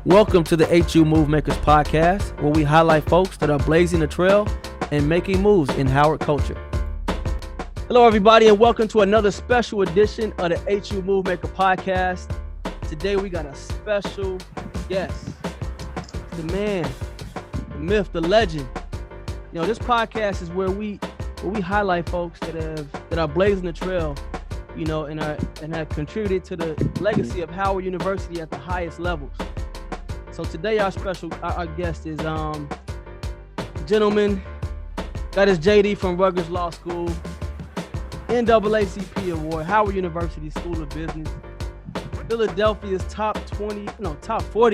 Welcome to the HU Movemakers podcast, where we highlight folks that are blazing the trail and making moves in Howard culture. Hello, everybody, and welcome to another special edition of the HU Movemaker podcast. Today, we got a special guest, the man, the myth, the legend. You know, this podcast is where we highlight folks that are blazing the trail, you know, and have contributed to the legacy of Howard University at the highest levels. So today our guest is gentleman, that is JD from Rutgers Law School, NAACP Award, Howard University School of Business, Philadelphia's top 40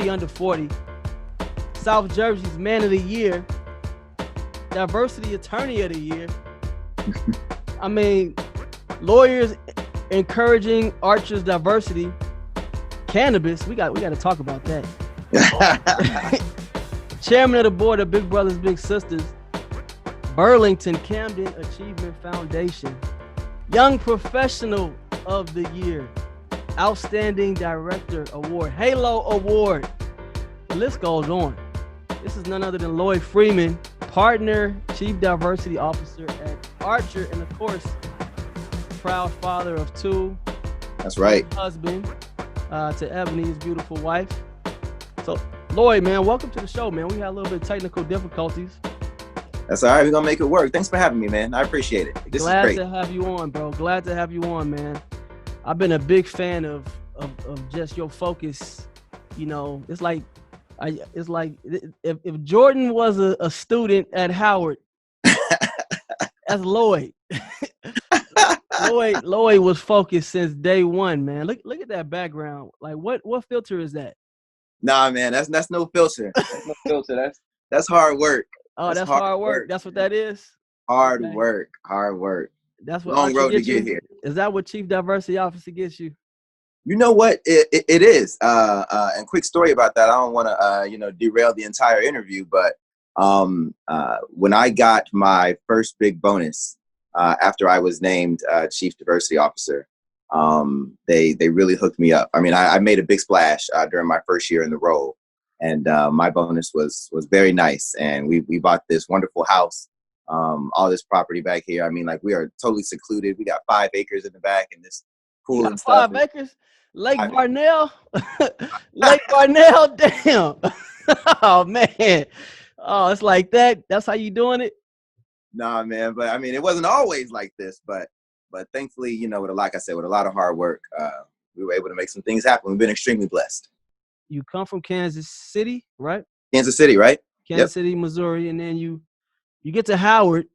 under 40, South Jersey's Man of the Year, Diversity Attorney of the Year. I mean, lawyers encouraging archers diversity, cannabis. We got to talk about that. Chairman of the board of Big Brothers Big Sisters, Burlington Camden Achievement Foundation, Young Professional of the Year, Outstanding Director Award, Halo Award. The list goes on. This is none other than Lloyd Freeman, partner, Chief Diversity Officer at Archer, and of course, proud father of two. That's right. Husband to Ebony, his beautiful wife. So, Lloyd, man, welcome to the show, man. We had a little bit of technical difficulties. That's all right. We're going to make it work. Thanks for having me, man. I appreciate it. This is great. Glad to have you on, bro. Glad to have you on, man. I've been a big fan of just your focus. You know, it's like if Jordan was a student at Howard, that's Lloyd. Lloyd was focused since day one, man. Look at that background. Like, what filter is that? Nah, man, that's no filter. That's no filter. That's hard work. Oh, that's hard work. That's what that is? Hard Okay. work. That's what long road to get get here. Is that what Chief Diversity Officer gets you? You know what? It is. And quick story about that. I don't want to derail the entire interview, but when I got my first big bonus after I was named Chief Diversity Officer, they really hooked me up. I mean, I made a big splash during my first year in the role, and my bonus was very nice. And we bought this wonderful house, all this property back here. I mean, like, we are totally secluded. We got 5 acres in the back and this pool and stuff. 5 acres? Lake Barnell? Lake Barnell? Damn. Oh, man. Oh, it's like that? That's how you doing it? Nah, man. But I mean, it wasn't always like this, but thankfully, you know, like I said, with a lot of hard work, we were able to make some things happen. We've been extremely blessed. You come from Kansas City, right? Kansas City, right? Kansas City, Missouri, and then you get to Howard.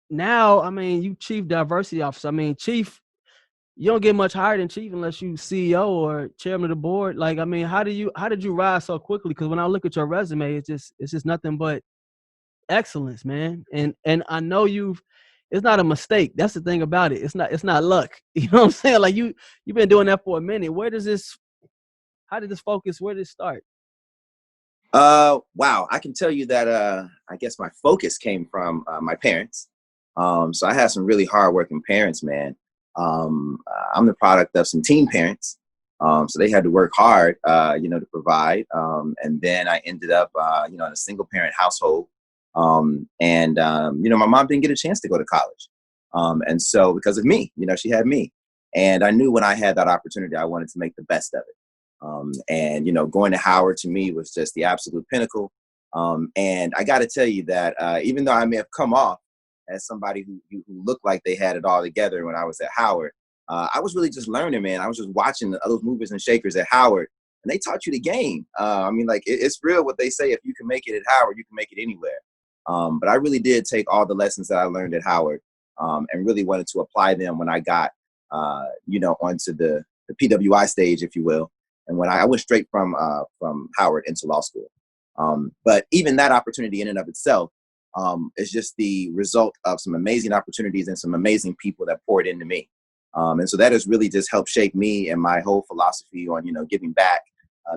Now, I mean, you Chief Diversity Officer. I mean, Chief, you don't get much higher than Chief unless you CEO or Chairman of the board. Like, I mean, how did you rise so quickly? Because when I look at your resume, it's just nothing but excellence, man. And I know it's not a mistake. That's the thing about it. It's not luck. You know what I'm saying? Like, you've been doing that for a minute. How did this focus, where did it start? Wow. I can tell you that, I guess my focus came from, my parents. So I had some really hardworking parents, man. I'm the product of some teen parents. So they had to work hard, to provide. And then I ended up, in a single parent household. My mom didn't get a chance to go to college. And so because of me, she had me, and I knew when I had that opportunity, I wanted to make the best of it. Going to Howard to me was just the absolute pinnacle. And I got to tell you that, even though I may have come off as somebody who looked like they had it all together when I was at Howard, I was really just learning, man. I was just watching those movers and shakers at Howard, and they taught you the game. I mean, like, it's real what they say: if you can make it at Howard, you can make it anywhere. But I really did take all the lessons that I learned at Howard, and really wanted to apply them when I got, onto the PWI stage, if you will. And when I went straight from Howard into law school. But even that opportunity in and of itself is just the result of some amazing opportunities and some amazing people that poured into me. And so that has really just helped shape me and my whole philosophy on, giving back,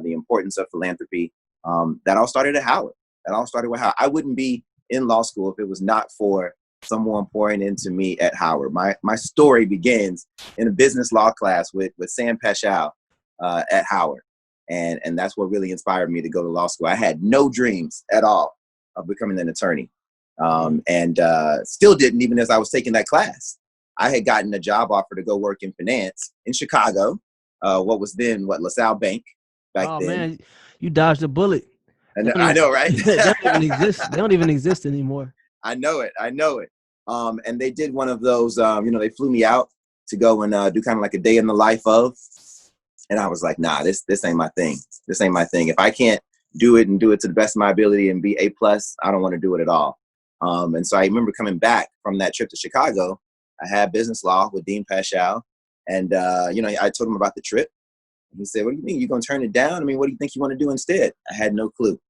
the importance of philanthropy. That all started at Howard. That all started with Howard. I wouldn't be in law school if it was not for someone pouring into me at Howard. My story begins in a business law class with Sam Paschal at Howard. And that's what really inspired me to go to law school. I had no dreams at all of becoming an attorney, and still didn't, even as I was taking that class. I had gotten a job offer to go work in finance in Chicago, what was then LaSalle Bank back Oh then. man, you dodged a bullet. And I know, right? They don't even exist. They don't even exist anymore. I know it. And they did one of those, they flew me out to go and do kind of like a day in the life of. And I was like, nah, this ain't my thing. This ain't my thing. If I can't do it and do it to the best of my ability and be A+, I don't want to do it at all. And so I remember coming back from that trip to Chicago. I had business law with Dean Paschal. And, I told him about the trip. And he said, what do you mean? You going to turn it down? I mean, what do you think you want to do instead? I had no clue.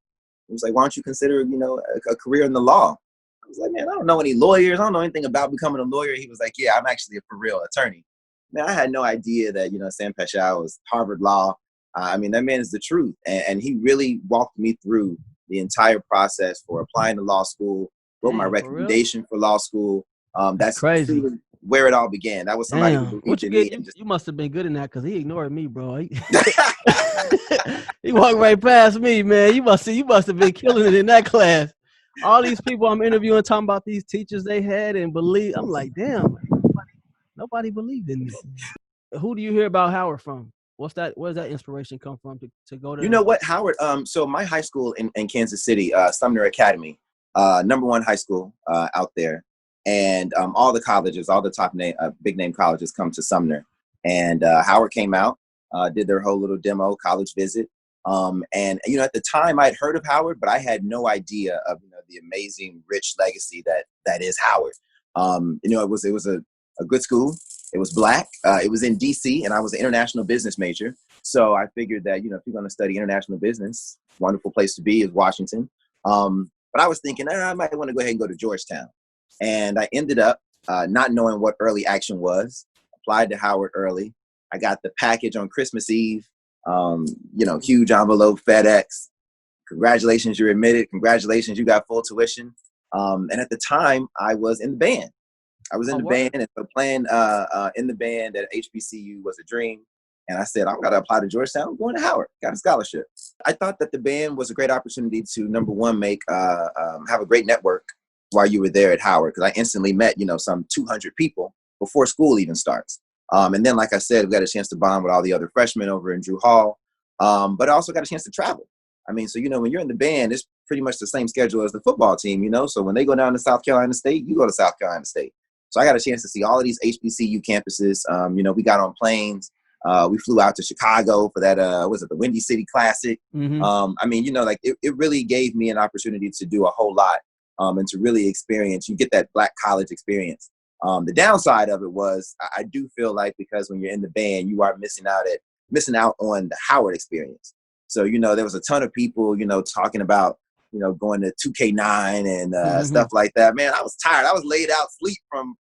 He was like, why don't you consider, a career in the law? I was like, man, I don't know any lawyers. I don't know anything about becoming a lawyer. He was like, yeah, I'm actually a for real attorney. Man, I had no idea that, Sam Paschal was Harvard Law. That man is the truth. And he really walked me through the entire process for applying to law school, wrote my recommendation for law school. That's crazy. Where it all began. That was somebody who believed in me. You must have been good in that, because he ignored me, bro. He walked right past me, man. You must have been killing it in that class. All these people I'm interviewing talking about these teachers they had and believe. I'm like, damn, nobody believed in me. Who do you hear about Howard from? Where's that inspiration come from to go to? You know what, Howard? So my high school in Kansas City, Sumner Academy, #1 high school out there. And all the colleges, all the top big name colleges come to Sumner. And Howard came out, did their whole little demo college visit. And at the time I'd heard of Howard, but I had no idea of the amazing, rich legacy that is Howard. It was a good school. It was Black. It was in DC, and I was an international business major. So I figured that if you're going to study international business, wonderful place to be is Washington. But I was thinking I might want to go ahead and go to Georgetown. And I ended up not knowing what early action was. Applied to Howard early. I got the package on Christmas Eve. Huge envelope, FedEx. Congratulations, you're admitted. Congratulations, you got full tuition. And at the time, I was in the band. Band, and so playing in the band at HBCU was a dream. And I said, I've got to apply to Georgetown. I'm going to Howard. Got a scholarship. I thought that the band was a great opportunity to, number one, have a great network while you were there at Howard, because I instantly met, some 200 people before school even starts. And then, like I said, we got a chance to bond with all the other freshmen over in Drew Hall, but I also got a chance to travel. So, when you're in the band, it's pretty much the same schedule as the football team, So when they go down to South Carolina State, you go to South Carolina State. So I got a chance to see all of these HBCU campuses. We got on planes. We flew out to Chicago for that, the Windy City Classic. Mm-hmm. It really gave me an opportunity to do a whole lot. And to really experience, you get that Black college experience. The downside of it was, I do feel like, because when you're in the band, you are missing out on the Howard experience. So, there was a ton of people, talking about, going to 2K9 and stuff like that. Man, I was tired. I was laid out sleep from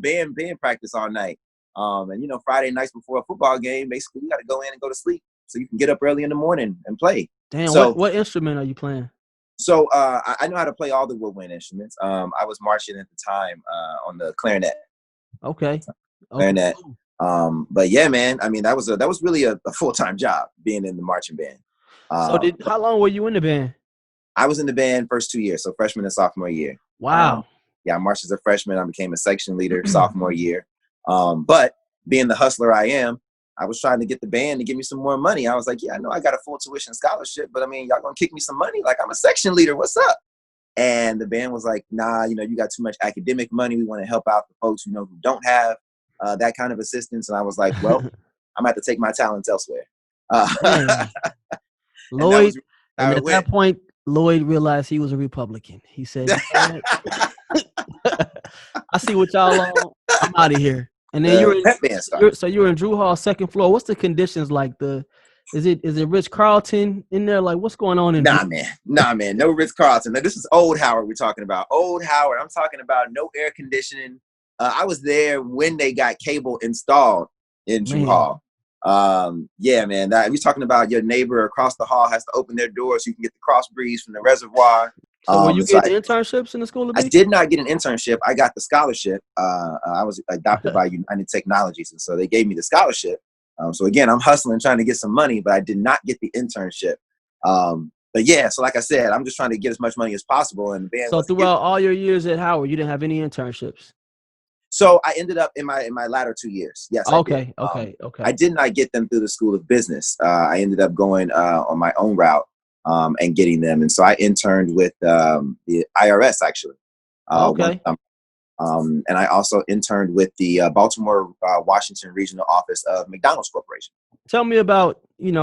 band practice all night. And Friday nights before a football game, basically you got to go in and go to sleep so you can get up early in the morning and play. Damn, so, what instrument are you playing? So I know how to play all the woodwind instruments. I was marching at the time on the clarinet. Okay. Clarinet. But yeah, man. That was really a full-time job, being in the marching band. How long were you in the band? I was in the band first 2 years, so freshman and sophomore year. Wow. I marched as a freshman. I became a section leader sophomore year. But being the hustler I am, I was trying to get the band to give me some more money. I was like, yeah, I know I got a full tuition scholarship, but y'all gonna kick me some money? Like, I'm a section leader. What's up? And the band was like, nah, you got too much academic money. We want to help out the folks, who don't have that kind of assistance. And I was like, well, I'm gonna have to take my talents elsewhere. Lloyd, and at that point, Lloyd realized he was a Republican. He said, I see what y'all on. I'm out of here. And then you were in Drew Hall, second floor. What's the conditions like? Is it Ritz Carlton in there? Like, what's going on in Nah, man. No Ritz Carlton. Now, this is old Howard we're talking about. Old Howard. I'm talking about no air conditioning. I was there when they got cable installed in Drew Hall. Yeah, man. We're talking about your neighbor across the hall has to open their door so you can get the cross breeze from the reservoir. So were you getting internships in the school of I did not get an internship. I got the scholarship. I was adopted by United Technologies, and so they gave me the scholarship. So again, I'm hustling, trying to get some money, but I did not get the internship. But yeah, so like I said, I'm just trying to get as much money as possible, and the band So wasn't giving. throughout all your years at Howard, you didn't have any internships? So I ended up in my latter 2 years. Yes, I did. Okay. I did not get them through the School of Business. I ended up going on my own route and getting them. And so I interned with the IRS actually. Okay. And I also interned with the Baltimore, Washington regional office of McDonald's Corporation. Tell me about,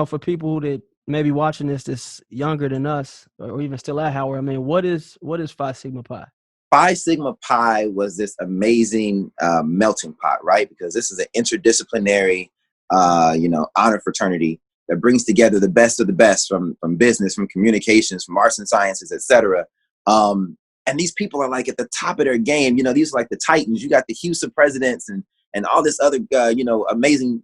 for people that may be watching this younger than us, or even still at Howard. I mean, what is Phi Sigma Pi? Phi Sigma Pi was this amazing melting pot, right? Because this is an interdisciplinary, honor fraternity that brings together the best of the best from business, from communications, from arts and sciences, etc. And these people are like at the top of their game. These are like the titans. You got the Houston presidents and all this other, amazing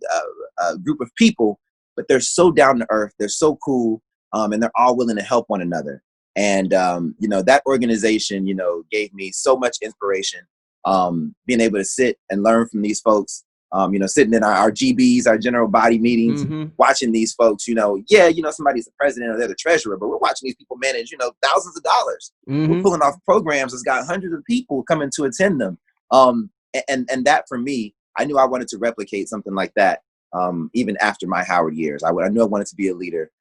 group of people, but they're so down to earth. They're so cool, and they're all willing to help one another. And, that organization, gave me so much inspiration, being able to sit and learn from these folks, sitting in our GBs, our general body meetings, watching these folks, somebody's the president or they're the treasurer, but we're watching these people manage, thousands of dollars. We're pulling off programs that's got hundreds of people coming to attend them. And that for me, I knew I wanted to replicate something like that, even after my Howard years. I knew I wanted to be a leader.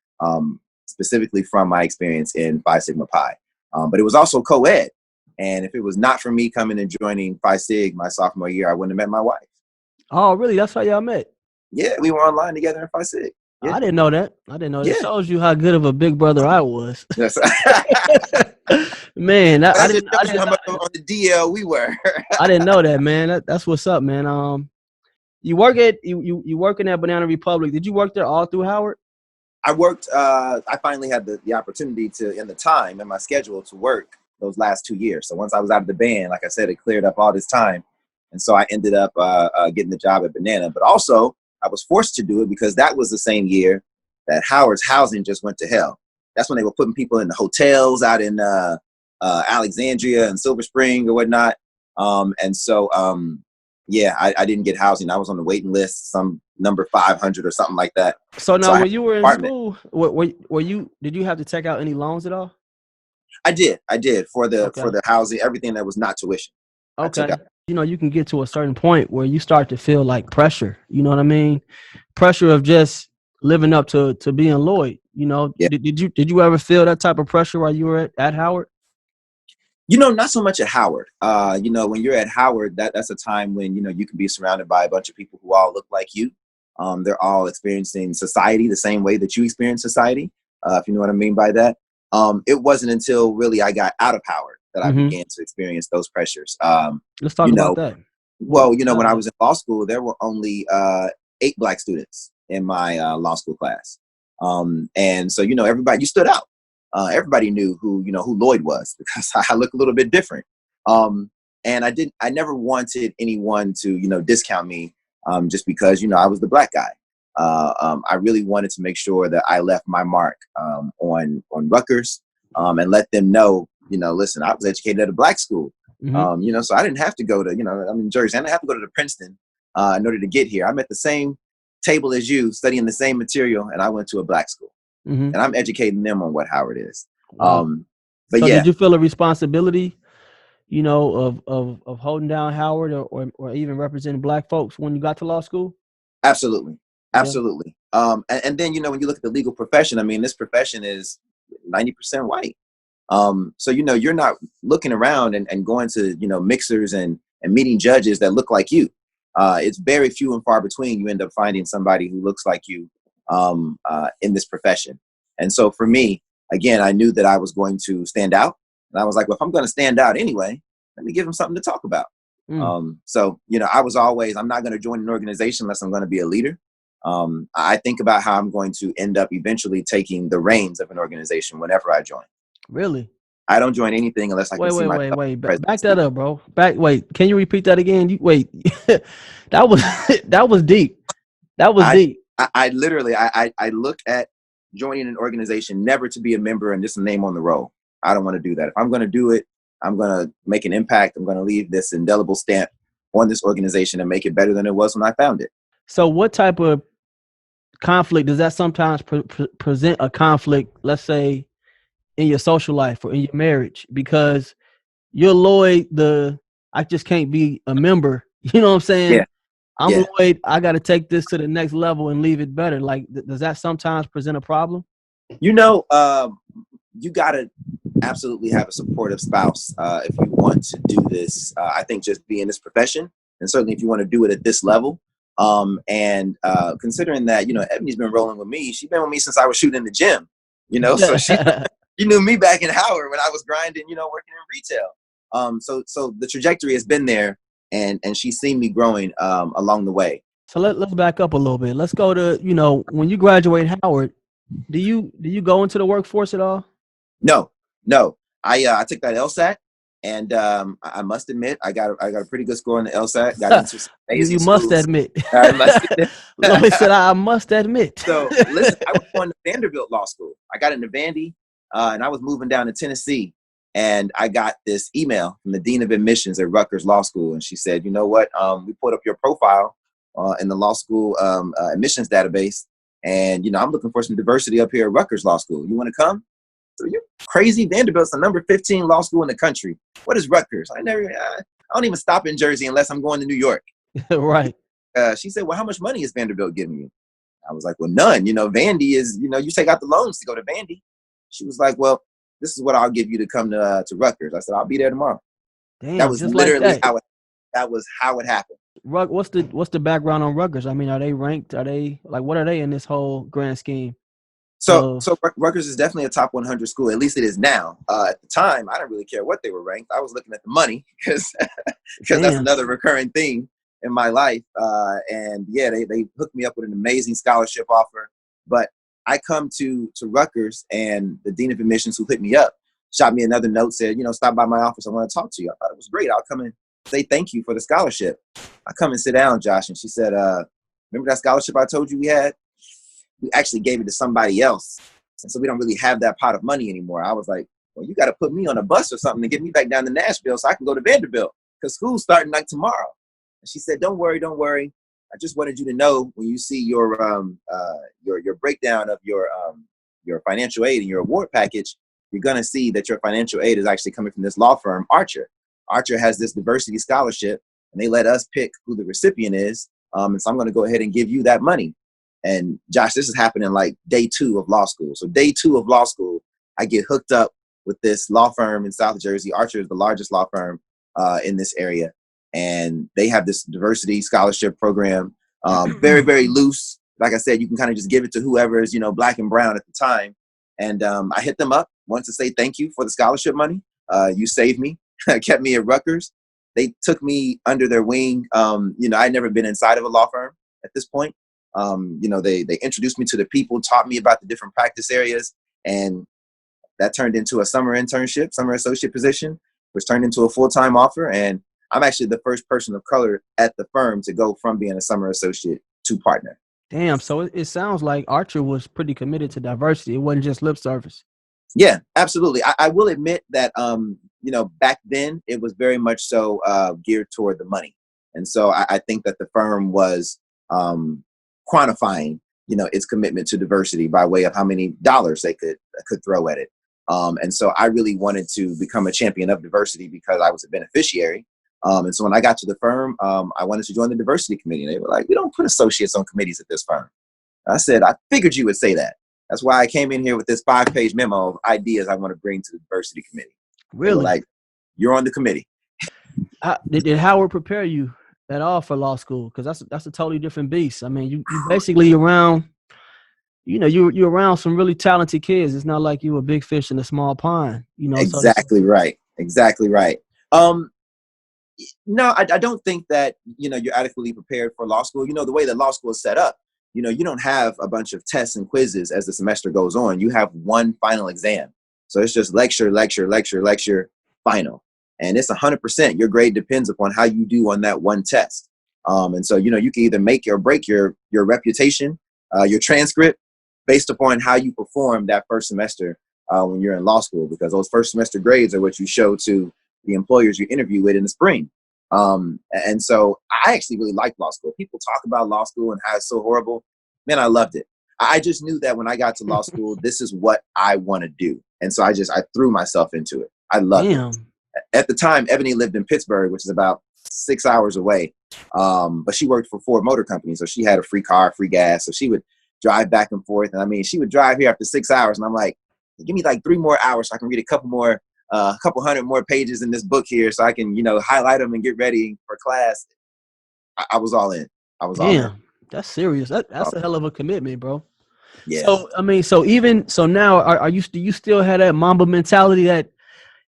Specifically from my experience in Phi Sigma Pi. But it was also co-ed. And if it was not for me coming and joining Phi Sig my sophomore year, I wouldn't have met my wife. Oh, really? That's how y'all met? Yeah, we were online together in Phi Sig. Yeah. I didn't know that. Yeah. It shows you how good of a big brother I was. Yes. Man, I didn't know how much on the DL we were. I didn't know that, man. That's what's up, man. You working at Banana Republic. Did you work there all through Howard? I worked, I finally had the opportunity in the time in my schedule to work those last 2 years. So once I was out of the band, like I said, it cleared up all this time. And so I ended up getting the job at Banana. But also, I was forced to do it because that was the same year that Howard's housing just went to hell. That's when they were putting people in the hotels out in Alexandria and Silver Spring or whatnot. I didn't get housing. I was on the waiting list, some number 500 or something like that. So now, when you were in school, did you have to take out any loans at all? I did for the housing, everything that was not tuition. Okay. You can get to a certain point where you start to feel like pressure. You know what I mean? Pressure of just living up to being Lloyd. Yeah. Did you ever feel that type of pressure while you were at Howard? Not so much at Howard. When you're at Howard, that's a time when, you can be surrounded by a bunch of people who all look like you. They're all experiencing society the same way that you experience society, if you know what I mean by that. It wasn't until really I got out of Howard that I began to experience those pressures. Let's talk about that. Well, when I was in law school, there were only 8 Black students in my law school class. And so, everybody, you stood out. Everybody knew who Lloyd was because I look a little bit different. And I never wanted anyone to, discount me just because, I was the Black guy. I really wanted to make sure that I left my mark on Rutgers and let them know, listen, I was educated at a Black school, so I didn't have to go to, I'm in Jersey. I didn't have to go to Princeton in order to get here. I'm at the same table as you, studying the same material, and I went to a Black school. And I'm educating them on what Howard is. Wow. But so yeah. Did you feel a responsibility, of holding down Howard or even representing Black folks when you got to law school? Absolutely. And then, when you look at the legal profession, I mean, this profession is 90% white. So, you're not looking around and going to, mixers and meeting judges that look like you. It's very few and far between you end up finding somebody who looks like you in this profession. And so for me, again, I knew that I was going to stand out. And I was like, well, if I'm going to stand out anyway, let me give them something to talk about. So, I was always, I'm not going to join an organization unless I'm going to be a leader. I think about how I'm going to end up eventually taking the reins of an organization whenever I join. Really? I don't join anything unless I can see myself. Wait. Back that up, bro. Wait, can you repeat that again? That was deep. That was deep. I literally look at joining an organization never to be a member and just a name on the roll. I don't want to do that. If I'm going to do it, I'm going to make an impact. I'm going to leave this indelible stamp on this organization and make it better than it was when I found it. So what type of conflict, does that sometimes present a conflict, let's say, in your social life or in your marriage? Because you're Lloyd, I just can't be a member. You know what I'm saying? Yeah, I'm yeah. Lloyd, I got to take this to the next level and leave it better. Like, does that sometimes present a problem? You know, you gotta absolutely have a supportive spouse if you want to do this. I think just be in this profession, and certainly if you want to do it at this level. And considering that, you know, Ebony's been rolling with me. She's been with me since I was shooting in the gym. You know, so she knew me back in Howard when I was grinding, you know, working in retail. So the trajectory has been there, and she's seen me growing along the way. So let's back up a little bit. Let's go to, when you graduate Howard, do you go into the workforce at all? No, no. I took that LSAT, and I must admit I got a pretty good score on the LSAT. Got into some You amazing must schools. admit. I must admit. Lloyd said, I must admit. So listen, I was going to Vanderbilt Law School. I got into Vandy, and I was moving down to Tennessee, and I got this email from the dean of admissions at Rutgers Law School, and she said, "You know what? We put up your profile in the law school admissions database, and you know I'm looking for some diversity up here at Rutgers Law School. You want to come?" So you're crazy. Vanderbilt's the number 15 law school in the country. What is Rutgers? I don't even stop in Jersey unless I'm going to New York. Right. She said, "Well, how much money is Vanderbilt giving you?" I was like, "Well, none. You know, Vandy is, you know, you take out the loans to go to Vandy." She was like, "Well, this is what I'll give you to come to Rutgers." I said, "I'll be there tomorrow." That Damn, was just like literally that. that was how it happened. What's the background on Rutgers? I mean, are they ranked? Are they like, what are they in this whole grand scheme of? So Rutgers is definitely a top 100 school. At least it is now. At the time, I didn't really care what they were ranked. I was looking at the money because that's Damn. another recurring theme in my life. And yeah, they hooked me up with an amazing scholarship offer. But I come to Rutgers, and the dean of admissions who hit me up shot me another note, said, you know, "Stop by my office. I want to talk to you." I thought it was great. I'll come and say thank you for the scholarship. I come and sit down, Josh, and she said, "Remember that scholarship I told you we had? We actually gave it to somebody else. And so we don't really have that pot of money anymore." I was like, "Well, you got to put me on a bus or something to get me back down to Nashville so I can go to Vanderbilt because school's starting like tomorrow." And she said, "Don't worry, don't worry. I just wanted you to know when you see your breakdown of your financial aid and your award package, you're going to see that your financial aid is actually coming from this law firm, Archer. Archer has this diversity scholarship, and they let us pick who the recipient is. And so I'm going to go ahead and give you that money." And Josh, this is happening like day 2 of law school. So day 2 of law school, I get hooked up with this law firm in South Jersey. Archer is the largest law firm in this area. And they have this diversity scholarship program, very, very loose. Like I said, you can kind of just give it to whoever is, you know, black and brown at the time. And I hit them up, wanted to say thank you for the scholarship money. You saved me, kept me at Rutgers. They took me under their wing. You know, I'd never been inside of a law firm at this point. You know, they introduced me to the people, taught me about the different practice areas, and that turned into a summer internship, summer associate position, which turned into a full-time offer. And I'm actually the first person of color at the firm to go from being a summer associate to partner. Damn. So it sounds like Archer was pretty committed to diversity. It wasn't just lip service. Yeah, absolutely. I will admit that, you know, back then it was very much so geared toward the money. And so I think that the firm was quantifying, you know, its commitment to diversity by way of how many dollars they could throw at it. And so I really wanted to become a champion of diversity because I was a beneficiary. And so when I got to the firm, I wanted to join the diversity committee. And they were like, "We don't put associates on committees at this firm." I said, "I figured you would say that." That's why I came in here with this 5-page memo of ideas I want to bring to the diversity committee. They were Really? like, "You're on the committee." Did Howard prepare you at all for law school? Because that's a totally different beast. I mean, you basically around, you're around some really talented kids. It's not like you a big fish in a small pond, so to say. Exactly right. Exactly right. No, I don't think that, you know, you're adequately prepared for law school. You know, the way that law school is set up, you know, you don't have a bunch of tests and quizzes as the semester goes on. You have one final exam. So it's just lecture, lecture, lecture, lecture, final. And it's 100%. Your grade depends upon how you do on that one test. And so, you know, you can either make or break your reputation, your transcript, based upon how you perform that first semester when you're in law school, because those first semester grades are what you show to the employers you interview with in the spring. And so I actually really like law school. People talk about law school and how it's so horrible. man, I loved it. I just knew that when I got to law school, this is what I want to do. And so I threw myself into it. I loved it. Damn. At the time, Ebony lived in Pittsburgh, which is about 6 hours away. But she worked for Ford Motor Company. So she had a free car, free gas. So she would drive back and forth. And I mean, she would drive here after 6 hours. And I'm like, give me like 3 more hours so I can read a couple hundred more pages in this book here so I can, highlight them and get ready for class. I was all in. I was all in. Damn. That's serious. That's a hell of a commitment, bro. Yeah. So, I mean, so now do you still have that Mamba mentality that,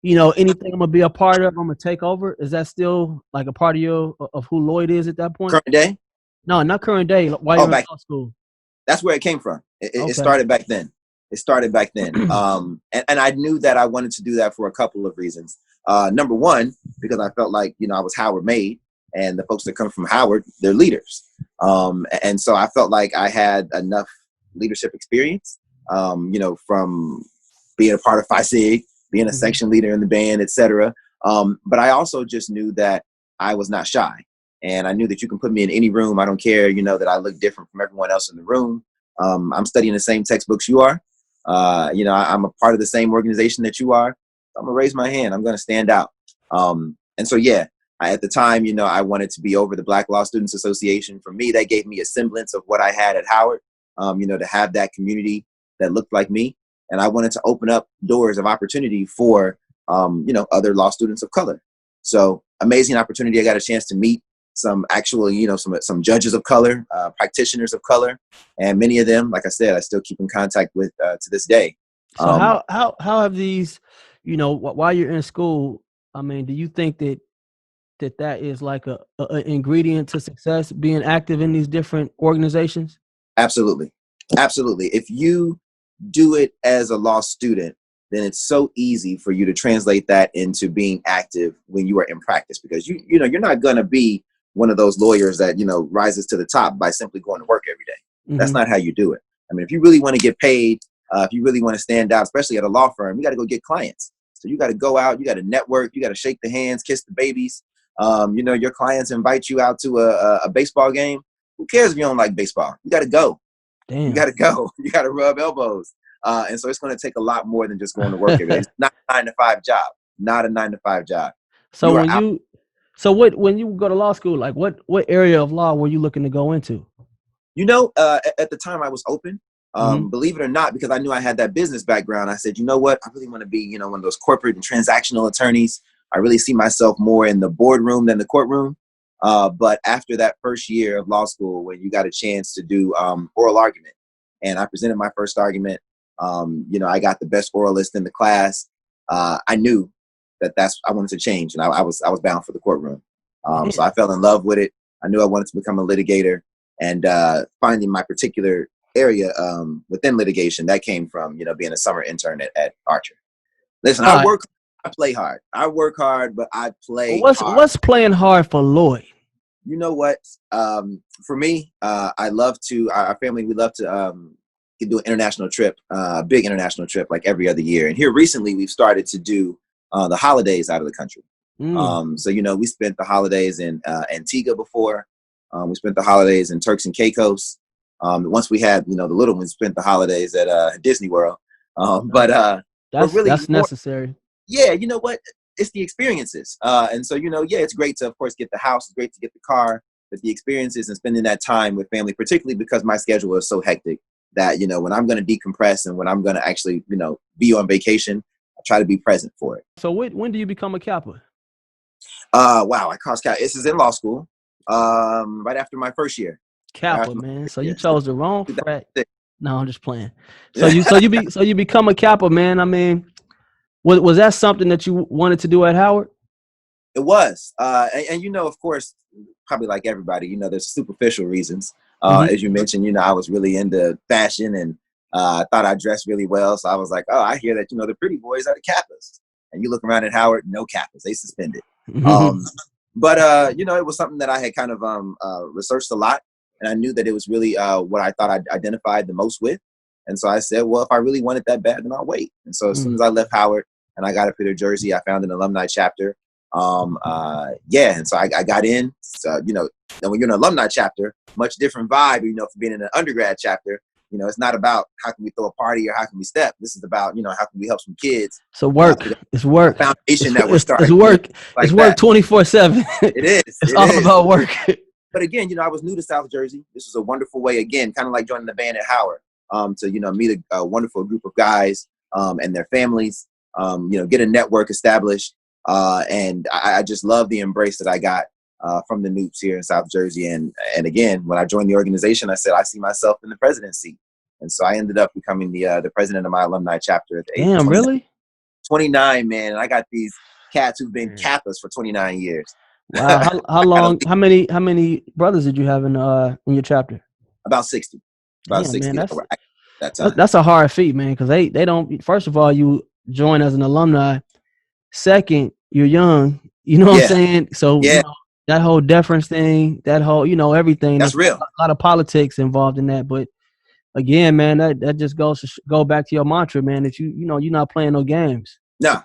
anything I'm going to be a part of, I'm going to take over? Is that still like a part of who Lloyd is at that point? Current day? No, not current day. While you're in law school. That's where it came from. It Okay. started back then. And I knew that I wanted to do that for a couple of reasons. Number one, because I felt like, I was Howard made, and the folks that come from Howard, they're leaders. And so I felt like I had enough leadership experience, from being a part of Phi Sig, being a section leader in the band, etc. But I also just knew that I was not shy. And I knew that you can put me in any room. I don't care, that I look different from everyone else in the room. I'm studying the same textbooks you are. I'm a part of the same organization that you are. I'm gonna raise my hand. I'm gonna stand out. And so, at the time, I wanted to be over the Black Law Students Association. For me, that gave me a semblance of what I had at Howard, to have that community that looked like me. And I wanted to open up doors of opportunity for, other law students of color. So amazing opportunity. I got a chance to meet some actual, some judges of color, practitioners of color, and many of them, like I said, I still keep in contact with to this day. So how have these, while you're in school, I mean, do you think that is like a ingredient to success, being active in these different organizations? Absolutely. If you do it as a law student, then it's so easy for you to translate that into being active when you are in practice, because you're not going to be one of those lawyers that, rises to the top by simply going to work every day. That's not how you do it. I mean, if you really want to get paid, if you really want to stand out, especially at a law firm, you got to go get clients. So you got to go out, you got to network, you got to shake the hands, kiss the babies. Your clients invite you out to a baseball game. Who cares if you don't like baseball? You got to go. Damn. You got to go. You got to rub elbows. And so it's going to take a lot more than just going to work every day. It's not a 9-to-5 job. Not a 9-to-5 job. So when you go to law school, like what area of law were you looking to go into? At the time I was open. Believe it or not, because I knew I had that business background, I said, you know what? I really want to be, one of those corporate and transactional attorneys. I really see myself more in the boardroom than the courtroom. But after that first year of law school, when you got a chance to do oral argument, and I presented my first argument, I got the best oralist in the class. I knew I wanted to change, and I was bound for the courtroom. So I fell in love with it. I knew I wanted to become a litigator, and finding my particular area within litigation, that came from, being a summer intern at Archer. Listen, I work, I play hard. I work hard, but I play hard. What's playing hard for Lloyd? You know what? For me, I love to, our family, we love to do an international trip, a big international trip, like every other year. And here recently, we've started to do the holidays out of the country. So, we spent the holidays in Antigua before. We spent the holidays in Turks and Caicos. Once we had, the little ones, spent the holidays at Disney World. That's necessary. Yeah, you know what? It's the experiences. And so, it's great to, of course, get the house. It's great to get the car. But the experiences and spending that time with family, particularly because my schedule is so hectic that, when I'm going to decompress and when I'm going to actually, be on vacation, I try to be present for it. So when do you become a Kappa? Wow, I crossed Kappa. This is in law school, right after my first year. Kappa, man. So you chose the wrong frat. No, I'm just playing. So you become a Kappa, man. I mean, was that something that you wanted to do at Howard? It was, and of course, probably like everybody, there's superficial reasons. As you mentioned, I was really into fashion, and I thought I dressed really well. So I was like, oh, I hear that, the pretty boys are the Kappas. And you look around at Howard, no Kappas, they suspended. But it was something that I had kind of researched a lot. And I knew that it was really what I thought I identified the most with. And so I said, well, if I really want it that bad, then I'll wait. And so as soon as I left Howard and I got up here to Jersey, I found an alumni chapter. Yeah, and so I got in. So, you know, when you're in an alumni chapter, much different vibe. You know, for being in an undergrad chapter, you know, it's not about how can we throw a party or how can we step. This is about, you know, how can we help some kids. So work. It's work. Foundation that we're It's starting. work. Like it's work 24/7. It is. It's all about work. But again, you know, I was new to South Jersey. This was a wonderful way, again, kind of like joining the band at Howard, to, you know, meet a wonderful group of guys and their families, you know, get a network established. And I just love the embrace that I got from the Noops here in South Jersey. And again, when I joined the organization, I said, I see myself in the presidency. And so I ended up becoming the president of my alumni chapter at the age of 29. Really? 29, man. And I got these cats who've been Kappas for 29 years. Wow. How long? How many brothers did you have in your chapter? About 60. About Damn, 60 man, that time. That's a hard feat, man, because they don't. First of all, you join as an alumni. Second, you're young. You know what I'm saying? So you know, that whole deference thing, that whole, you know, everything. That's real. A lot of politics involved in that, but again, man, that just goes to go back to your mantra, man. That you know you're not playing no games. Nah,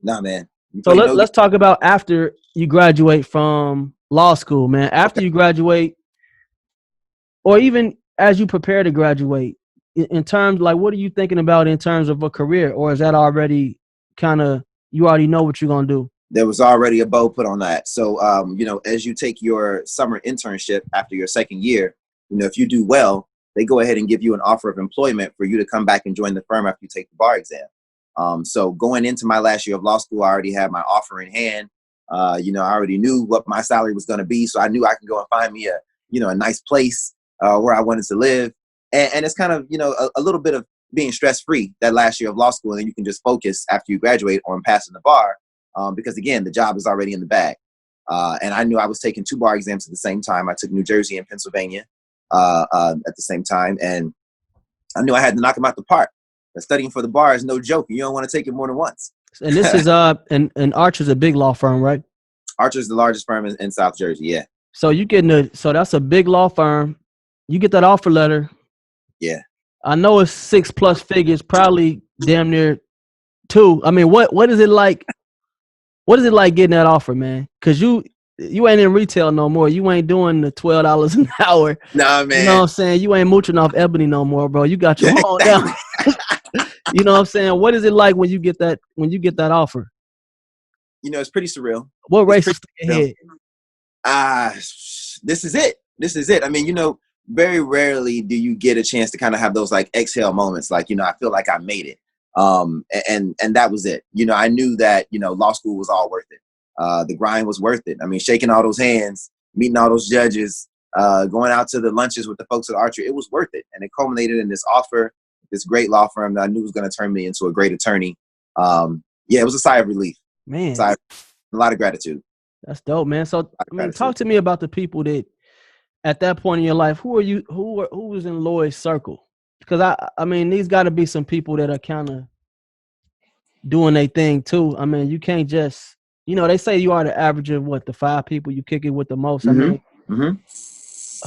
man. So let's talk about after you graduate from law school, man. After you graduate, or even as you prepare to graduate, in terms, like, what are you thinking about in terms of a career, or is that already kind of, you already know what you're gonna do? There was already a bow put on that. So, you know, as you take your summer internship after your second year, you know, if you do well, they go ahead and give you an offer of employment for you to come back and join the firm after you take the bar exam. So going into my last year of law school, I already had my offer in hand. You know, I already knew what my salary was going to be. So I knew I can go and find me a nice place where I wanted to live. And it's kind of, you know, a little bit of being stress-free that last year of law school. And then you can just focus after you graduate on passing the bar. Because again, the job is already in the bag. And I knew I was taking 2 bar exams at the same time. I took New Jersey and Pennsylvania at the same time. And I knew I had to knock them out the park. But studying for the bar is no joke. You don't want to take it more than once. And this is and Archer's a big law firm, right? Archer's the largest firm in South Jersey, yeah. So you so that's a big law firm. You get that offer letter. Yeah. I know it's 6+ figures, probably damn near 2. I mean, what is it like? What is it like getting that offer, man? Because you ain't in retail no more. You ain't doing the $12 an hour. Nah, man. You know what I'm saying? You ain't mooching off Ebony no more, bro. You got your own now. You know what I'm saying? What is it like when you get that offer? You know, it's pretty surreal. What race is ahead? This is it. This is it. I mean, you know, very rarely do you get a chance to kind of have those like exhale moments. Like, you know, I feel like I made it. And that was it. You know, I knew that, you know, law school was all worth it. The grind was worth it. I mean, shaking all those hands, meeting all those judges, going out to the lunches with the folks at Archer, it was worth it. And it culminated in this offer, this great law firm that I knew was going to turn me into a great attorney. Yeah, it was a sigh of relief. Man, a lot of gratitude. That's dope, man. So, I mean, talk to me about the people that at that point in your life, who was in Lloyd's circle? Because I mean, these got to be some people that are kind of doing their thing too. I mean, you can't just, you know, they say you are the average of the 5 people you kick it with the most. Mm-hmm. I mean,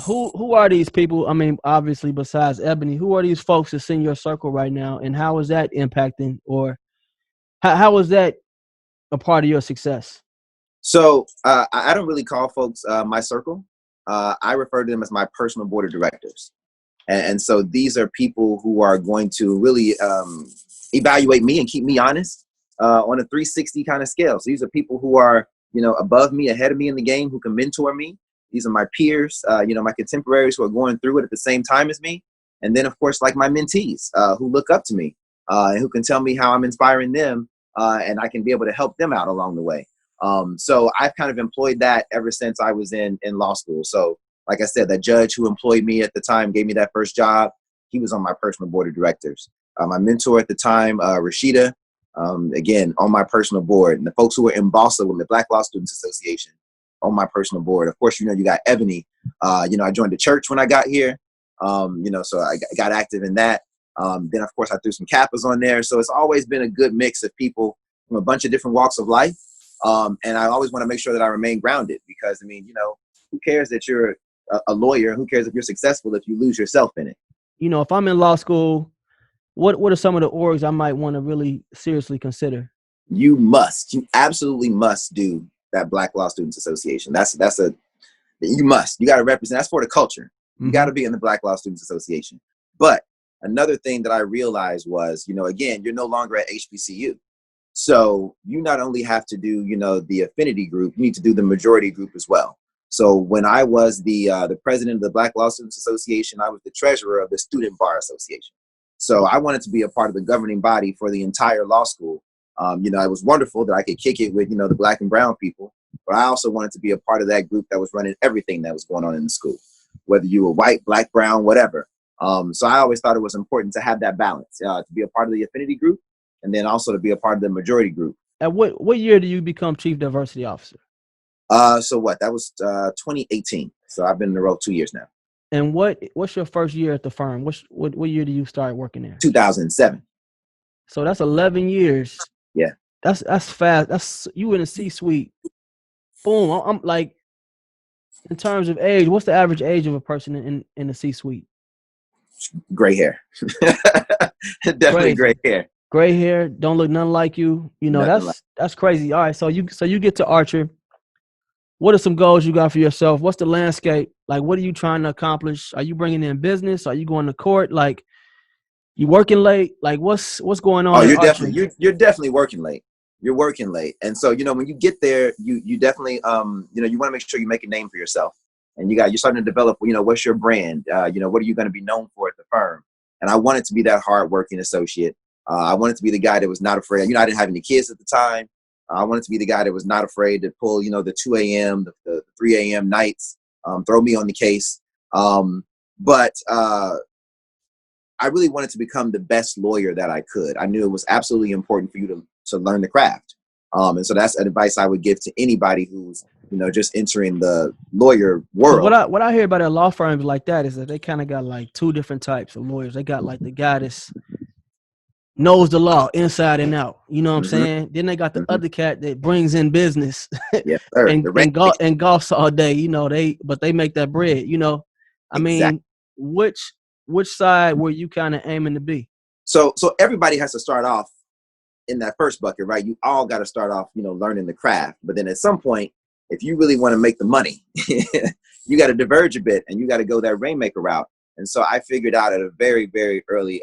who are these people? I mean, obviously besides Ebony, who are these folks that's in your circle right now, and how is that impacting, or how is that a part of your success? So I don't really call folks my circle. I refer to them as my personal board of directors. And so these are people who are going to really evaluate me and keep me honest on a 360 kind of scale. So these are people who are, you know, above me, ahead of me in the game, who can mentor me. These are my peers, you know, my contemporaries who are going through it at the same time as me. And then, of course, like my mentees who look up to me and who can tell me how I'm inspiring them and I can be able to help them out along the way. So I've kind of employed that ever since I was in law school. So like I said, that judge who employed me at the time, gave me that first job, he was on my personal board of directors. My mentor at the time, Rashida, again, on my personal board. And the folks who were in BALSA with the Black Law Students Association, on my personal board. Of course, you know, you got Ebony. You know, I joined the church when I got here, you know, so I got active in that. Then, of course, I threw some Kappas on there. So it's always been a good mix of people from a bunch of different walks of life. And I always want to make sure that I remain grounded because, I mean, you know, who cares that you're a lawyer? Who cares if you're successful if you lose yourself in it? You know, if I'm in law school, what are some of the orgs I might want to really seriously consider? You absolutely must do that Black Law Students Association. You got to represent. That's for the culture. You got to be in the Black Law Students Association. But another thing that I realized was, again, you're no longer at HBCU. So you not only have to do, the affinity group, you need to do the majority group as well. So when I was the president of the Black Law Students Association, I was the treasurer of the Student Bar Association. So I wanted to be a part of the governing body for the entire law school. It was wonderful that I could kick it with, the Black and brown people, but I also wanted to be a part of that group that was running everything that was going on in the school, whether you were white, Black, brown, whatever. So I always thought it was important to have that balance, to be a part of the affinity group, and then also to be a part of the majority group. At what year do you become chief diversity officer? That was 2018. So I've been in the role 2 years now. And what's your first year at the firm? What year do you start working there? 2007. So that's 11 years. Yeah. That's fast. That's you in a C-suite. Boom. I'm like, in terms of age, what's the average age of a person in the C-suite? Gray hair. Definitely gray hair. Gray hair, don't look nothing like you. That's crazy. All right, so you get to Archer. What are some goals you got for yourself? What's the landscape? Like, what are you trying to accomplish? Are you bringing in business? Are you going to court? Like, you working late? Like, what's going on? Oh, you're definitely working late. You're working late. And so, when you get there, you definitely, you want to make sure you make a name for yourself. And you're starting to develop, what's your brand? What are you going to be known for at the firm? And I wanted to be that hardworking associate. I wanted to be the guy that was not afraid. I didn't have any kids at the time. I wanted to be the guy that was not afraid to pull, the 2 a.m., the 3 a.m. nights, throw me on the case. But I really wanted to become the best lawyer that I could. I knew it was absolutely important for you to learn the craft. And so that's advice I would give to anybody who's, just entering the lawyer world. What I hear about at law firms like that is that they kind of got like two different types of lawyers. They got like the guy that's knows the law inside and out. You know what I'm saying? Then they got the other cat that brings in business yes, sir. and golfs all day. They make that bread. I mean, which side were you kind of aiming to be? So everybody has to start off in that first bucket, right? You all got to start off, learning the craft. But then at some point, if you really want to make the money, you got to diverge a bit and you got to go that rainmaker route. And so I figured out at a very, very early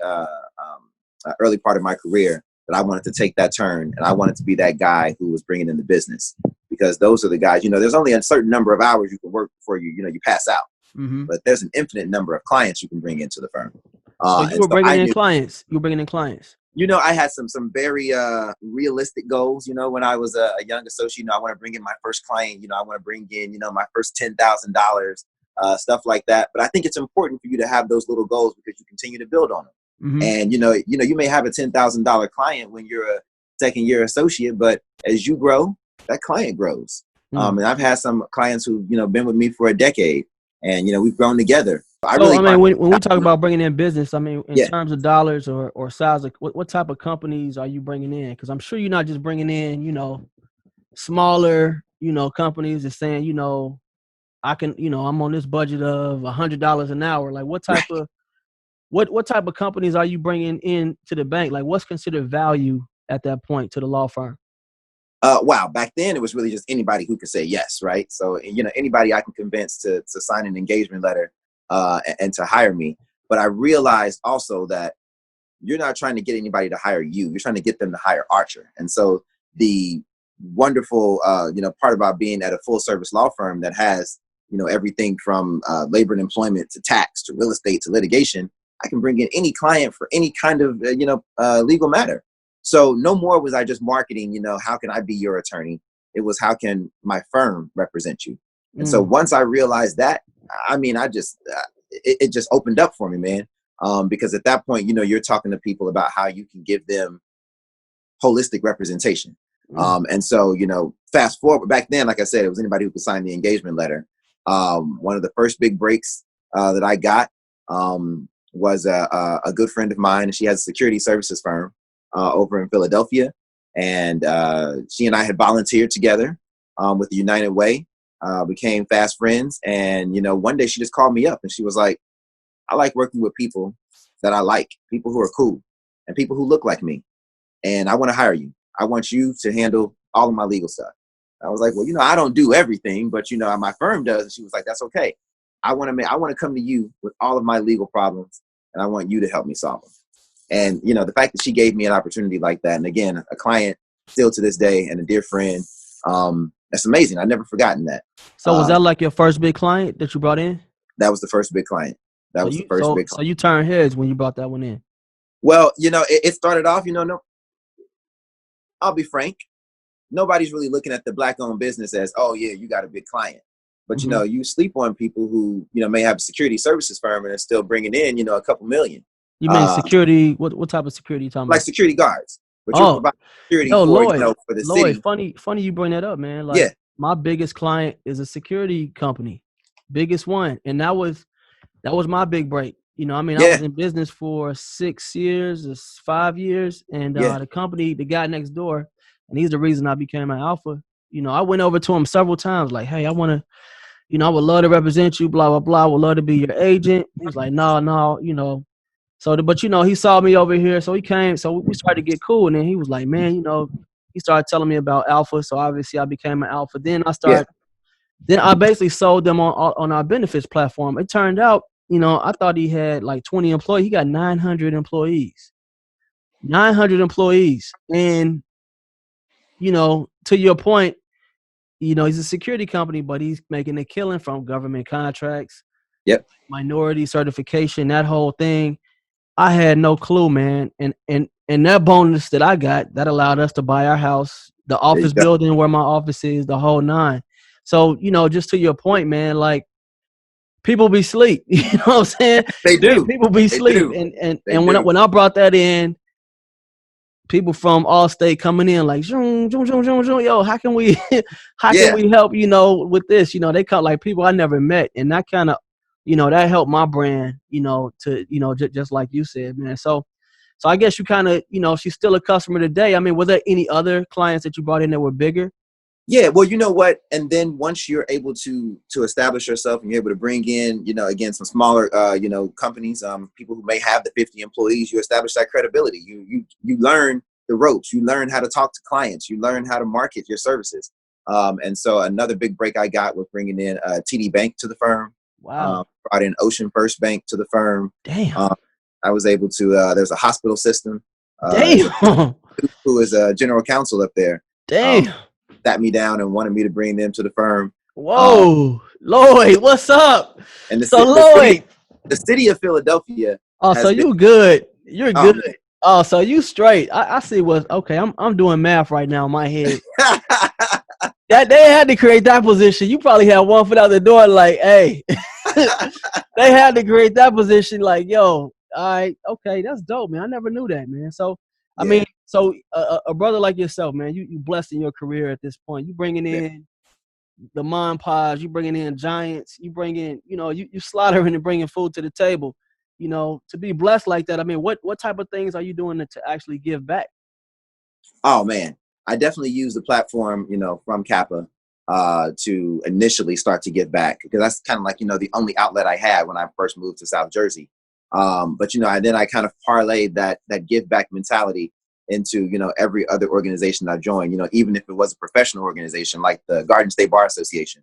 part of my career that I wanted to take that turn, and I wanted to be that guy who was bringing in the business, because those are the guys, there's only a certain number of hours you can work before you pass out. But there's an infinite number of clients you can bring into the firm. So you were bringing in clients. You were bringing in clients. I had some very realistic goals. When I was a young associate, I want to bring in my first client. I want to bring in, my first $10,000, stuff like that. But I think it's important for you to have those little goals because you continue to build on them. And you may have a $10,000 client when you're a second year associate, but as you grow, that client grows. And I've had some clients who've been with me for a decade, and we've grown together. When we talk about bringing in business, in terms of dollars or size, what type of companies are you bringing in? Because I'm sure you're not just bringing in smaller companies and saying I can I'm on this budget of $100 an hour. Like what type of what type of companies are you bringing in to the bank? Like what's considered value at that point to the law firm? Wow. Back then it was really just anybody who could say yes. Right. So, anybody I can convince to sign an engagement letter and to hire me. But I realized also that you're not trying to get anybody to hire you. You're trying to get them to hire Archer. And so the wonderful, part about being at a full service law firm that has, everything from labor and employment to tax to real estate to litigation, I can bring in any client for any kind of, legal matter. So no more was I just marketing, how can I be your attorney? It was, how can my firm represent you? And so once I realized that, it just opened up for me, man. Because at that point, you're talking to people about how you can give them holistic representation. And so, fast forward back then, like I said, it was anybody who could sign the engagement letter. One of the first big breaks that I got was a good friend of mine, and she has a security services firm over in Philadelphia. And she and I had volunteered together with the United Way, became fast friends. And, one day she just called me up and she was like, I like working with people that I like, people who are cool and people who look like me. And I want to hire you. I want you to handle all of my legal stuff. I was like, well, I don't do everything, but my firm does. And she was like, that's okay. I want to come to you with all of my legal problems, and I want you to help me solve them. And the fact that she gave me an opportunity like that, and again, a client still to this day, and a dear friend, that's amazing. I've never forgotten that. So was that like your first big client that you brought in? That was the first big client. That was the first big client. So you turned heads when you brought that one in. Well, it started off, no, I'll be frank. Nobody's really looking at the Black-owned business as, oh yeah, you got a big client. But you sleep on people who may have a security services firm and are still bringing in a couple million. You mean security? What type of security you talking about? Like security guards. But you're providing security for Lloyd, for the city. Funny you bring that up, man. Like my biggest client is a security company, biggest one, and that was my big break. I was in business for 6 years, 5 years, and the company, the guy next door, and he's the reason I became an alpha. I went over to him several times, like, hey, I want to, I would love to represent you, blah, blah, blah. I would love to be your agent. He's like, no. So, but, he saw me over here. So he came. So we started to get cool. And then he was like, man, he started telling me about alpha. So obviously I became an alpha. Then I basically sold them on our benefits platform. It turned out, I thought he had like 20 employees. He got 900 employees. 900 employees. And, to your point, he's a security company, but he's making a killing from government contracts, minority certification, that whole thing. I had no clue, man. And that bonus that I got, that allowed us to buy our house, the office building where my office is, the whole nine. So, just to your point, man, like people be sleep. You know what I'm saying? They do. People be sleep. And when I brought that in, people from Allstate coming in like, yo, how can we help, with this? They come like people I never met. And that kind of, that helped my brand, to, just like you said, man. So I guess you kind of, she's still a customer today. I mean, were there any other clients that you brought in that were bigger? Yeah, well, you know what? And then once you're able to establish yourself and you're able to bring in, again, some smaller, companies, people who may have the 50 employees, you establish that credibility. You learn the ropes. You learn how to talk to clients. You learn how to market your services. And so another big break I got was bringing in TD Bank to the firm. Wow. Brought in Ocean First Bank to the firm. Damn. I was able to, there's a hospital system. Damn. Who is a general counsel up there. Damn. Sat me down and wanted me to bring them to the firm. Whoa, Lloyd, what's up? And Lloyd, the city of Philadelphia. Oh, so you good? You're good. Man. Oh, so you straight? I see what's okay. I'm doing math right now in my head. That they had to create that position. You probably had one foot out the door, like, hey. They had to create that position, like, yo, all right, okay, that's dope, man. I never knew that, man. So. I mean, so a brother like yourself, man, you blessed in your career at this point. You bringing in the Mon Pods, you bringing in giants, you bring in, you slaughtering and bringing food to the table. To be blessed like that, I mean, what type of things are you doing to actually give back? Oh, man, I definitely use the platform, from Kappa to initially start to give back, because that's kind of like, the only outlet I had when I first moved to South Jersey. But then I kind of parlayed that give back mentality into every other organization I joined. Even if it was a professional organization like the Garden State Bar Association,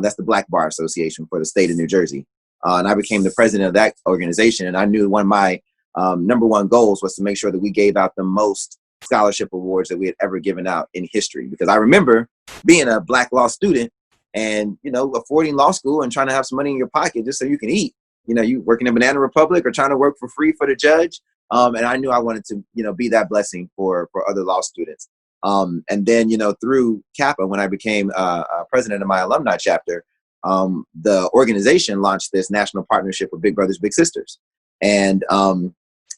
that's the Black Bar Association for the state of New Jersey, and I became the president of that organization. And I knew one of my number one goals was to make sure that we gave out the most scholarship awards that we had ever given out in history. Because I remember being a Black law student and affording law school and trying to have some money in your pocket just so you can eat. You working in Banana Republic or trying to work for free for the judge. And I knew I wanted to, be that blessing for other law students. And then, through Kappa, when I became president of my alumni chapter, the organization launched this national partnership with Big Brothers Big Sisters. And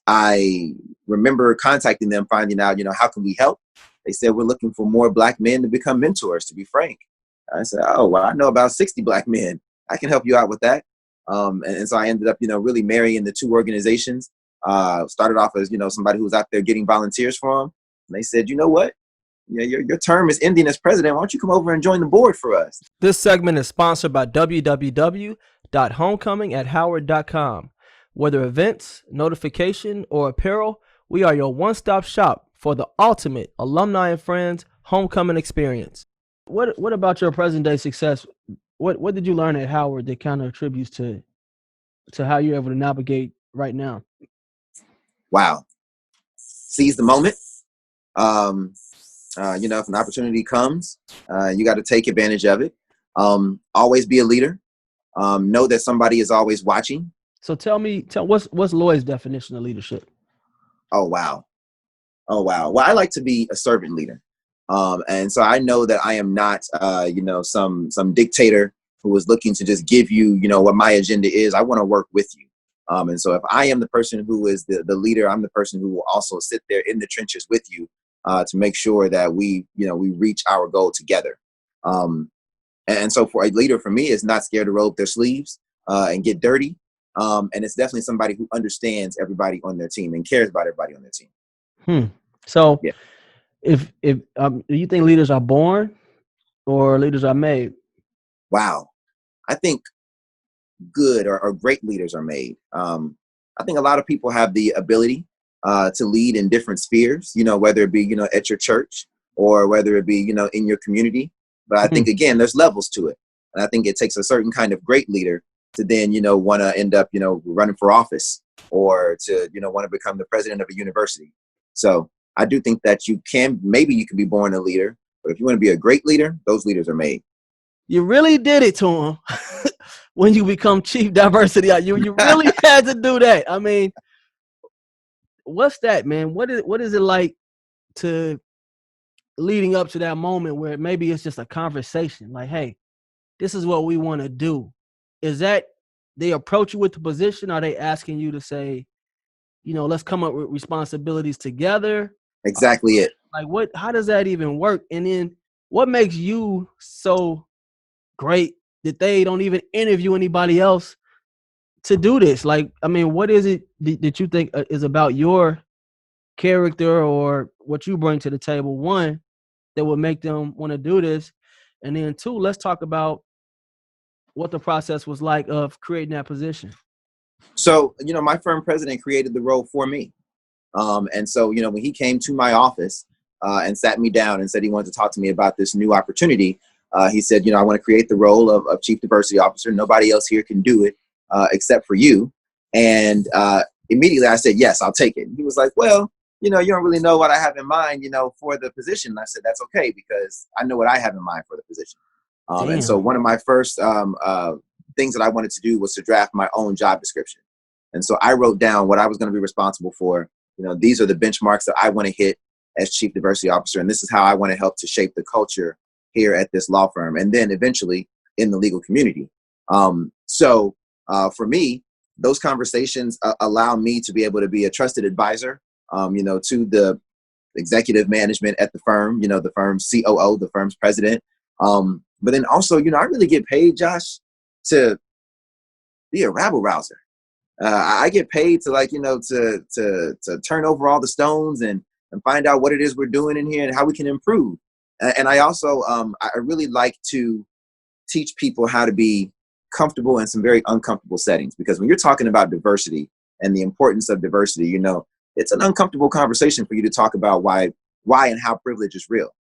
I remember contacting them, finding out, how can we help? They said, we're looking for more Black men to become mentors, to be frank. I said, oh, well, I know about 60 Black men. I can help you out with that. And so I ended up, really marrying the two organizations. Started off as, somebody who was out there getting volunteers for them. And they said, you know what? Your term is ending as president. Why don't you come over and join the board for us? This segment is sponsored by www.homecoming@howard.com. Whether events, notification, or apparel, we are your one-stop shop for the ultimate alumni and friends homecoming experience. What about your present day success? What did you learn at Howard that kind of attributes to how you're able to navigate right now? Wow. Seize the moment. If an opportunity comes, you got to take advantage of it. Always be a leader. Know that somebody is always watching. So tell what's Lloyd's definition of leadership? Oh, wow. Well, I like to be a servant leader. And so I know that I am not, some dictator who is looking to just give you, what my agenda is. I want to work with you. And so if I am the person who is the leader, I'm the person who will also sit there in the trenches with you to make sure that we reach our goal together. And so for a leader, for me, is not scared to roll up their sleeves and get dirty. And it's definitely somebody who understands everybody on their team and cares about everybody on their team. So Yeah. if do you think leaders are born or leaders are made? Wow. I think good or great leaders are made. I think a lot of people have the ability to lead in different spheres, whether it be, at your church or whether it be, in your community. But I think, again, there's levels to it. And I think it takes a certain kind of great leader to then, want to end up, running for office or to, want to become the president of a university. So I do think that maybe you can be born a leader, but if you want to be a great leader, those leaders are made. You really did it to him when you become chief diversity. You really had to do that. I mean, what's that, man? What is it like to leading up to that moment where maybe it's just a conversation like, hey, this is what we want to do? Is that they approach you with the position? Are they asking you to say, let's come up with responsibilities together? Exactly it. Like how does that even work? And then what makes you so great that they don't even interview anybody else to do this? Like, I mean, what is it that you think is about your character or what you bring to the table, one, that would make them want to do this? And then two, let's talk about what the process was like of creating that position. So, my firm president created the role for me. And so, when he came to my office and sat me down and said he wanted to talk to me about this new opportunity, he said, I want to create the role of Chief Diversity Officer. Nobody else here can do it except for you. And immediately I said, yes, I'll take it. And he was like, well, you don't really know what I have in mind, for the position. And I said, that's okay, because I know what I have in mind for the position. And so one of my first things that I wanted to do was to draft my own job description. And so I wrote down what I was going to be responsible for. These are the benchmarks that I want to hit as Chief Diversity Officer. And this is how I want to help to shape the culture here at this law firm and then eventually in the legal community. So for me, those conversations allow me to be able to be a trusted advisor, to the executive management at the firm, the firm's COO, the firm's president. But then also, I really get paid, Josh, to be a rabble rouser. I get paid to to turn over all the stones and find out what it is we're doing in here and how we can improve. And I also, I really like to teach people how to be comfortable in some very uncomfortable settings, because when you're talking about diversity and the importance of diversity, it's an uncomfortable conversation for you to talk about why and how privilege is real,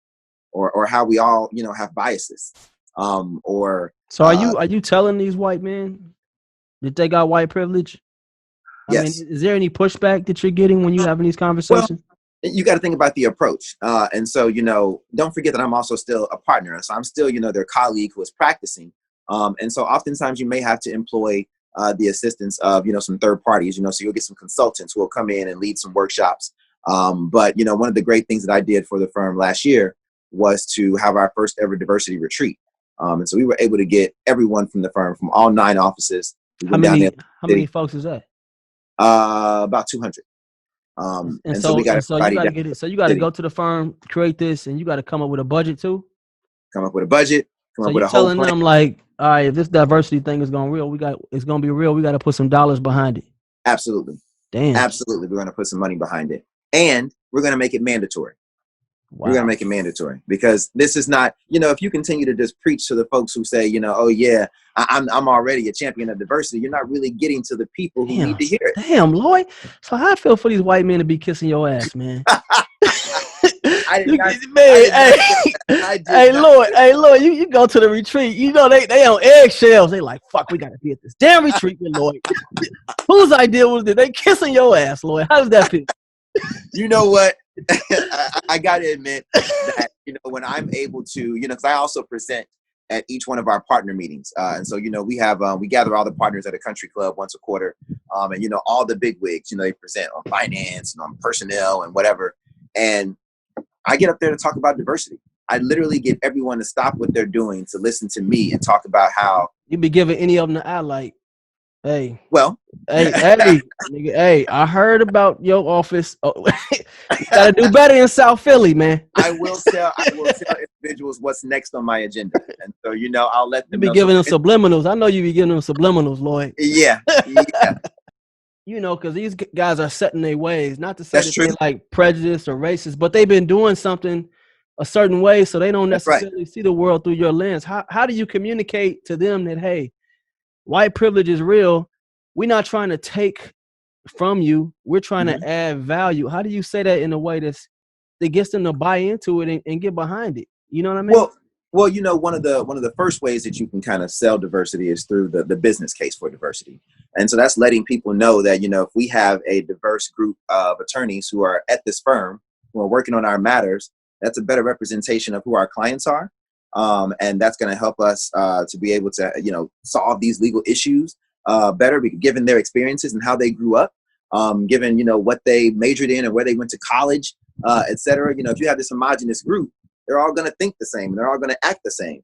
or how we all, have biases. So are you telling these white men that they got white privilege? Yes. I mean, is there any pushback that you're getting when you having these conversations? Well, you got to think about the approach. And so, don't forget that I'm also still a partner. And so I'm still, their colleague who is practicing. And so oftentimes you may have to employ the assistance of, some third parties, so you'll get some consultants who will come in and lead some workshops. But, one of the great things that I did for the firm last year was to have our first ever diversity retreat. And so we were able to get everyone from the firm, from all 9 offices. How many folks is that? About 200. And so you got to get it. So you got to go to the firm, create this, and you got to come up with a budget too. Come up with a budget. Come up with a whole plan. So you're telling them like, all right, if this diversity thing is going to be real. We got to put some dollars behind it. Absolutely. Damn. Absolutely, we're going to put some money behind it, and we're going to make it mandatory. Wow. We're going to make it mandatory, because this is not, if you continue to just preach to the folks who say, oh yeah, I'm already a champion of diversity, you're not really getting to the people who need to hear it. Damn, Lloyd. So how I feel for these white men to be kissing your ass, man. I did not. Lloyd, you go to the retreat. You know they on eggshells. They like, fuck, we gotta be at this damn retreat with Lloyd. Whose idea was this? They kissing your ass, Lloyd. How does that feel? You know what? I got to admit that, when I'm able to, because I also present at each one of our partner meetings. And so, we have, we gather all the partners at a country club once a quarter. And, all the big wigs, they present on finance and on personnel and whatever. And I get up there to talk about diversity. I literally get everyone to stop what they're doing to listen to me and talk about how. You be giving any of them the eye like, hey, well, nigga, hey, I heard about your office. Oh, you gotta do better in South Philly, man. I will tell individuals what's next on my agenda, and so I'll let them. You be giving them subliminals. I know you be giving them subliminals, Lloyd. Yeah. Because these guys are setting their ways. Not to say that they're like prejudiced or racist, but they've been doing something a certain way, so they don't necessarily see the world through your lens. How do you communicate to them that, hey, white privilege is real? We're not trying to take from you. We're trying to add value. How do you say that in a way that gets them to buy into it and get behind it? You know what I mean? Well, one of the first ways that you can kind of sell diversity is through the business case for diversity. And so that's letting people know that, if we have a diverse group of attorneys who are at this firm, who are working on our matters, that's a better representation of who our clients are. And that's going to help us to be able to, solve these legal issues better, given their experiences and how they grew up, given, what they majored in and where they went to college, et cetera. If you have this homogenous group, they're all going to think the same. They're all going to act the same.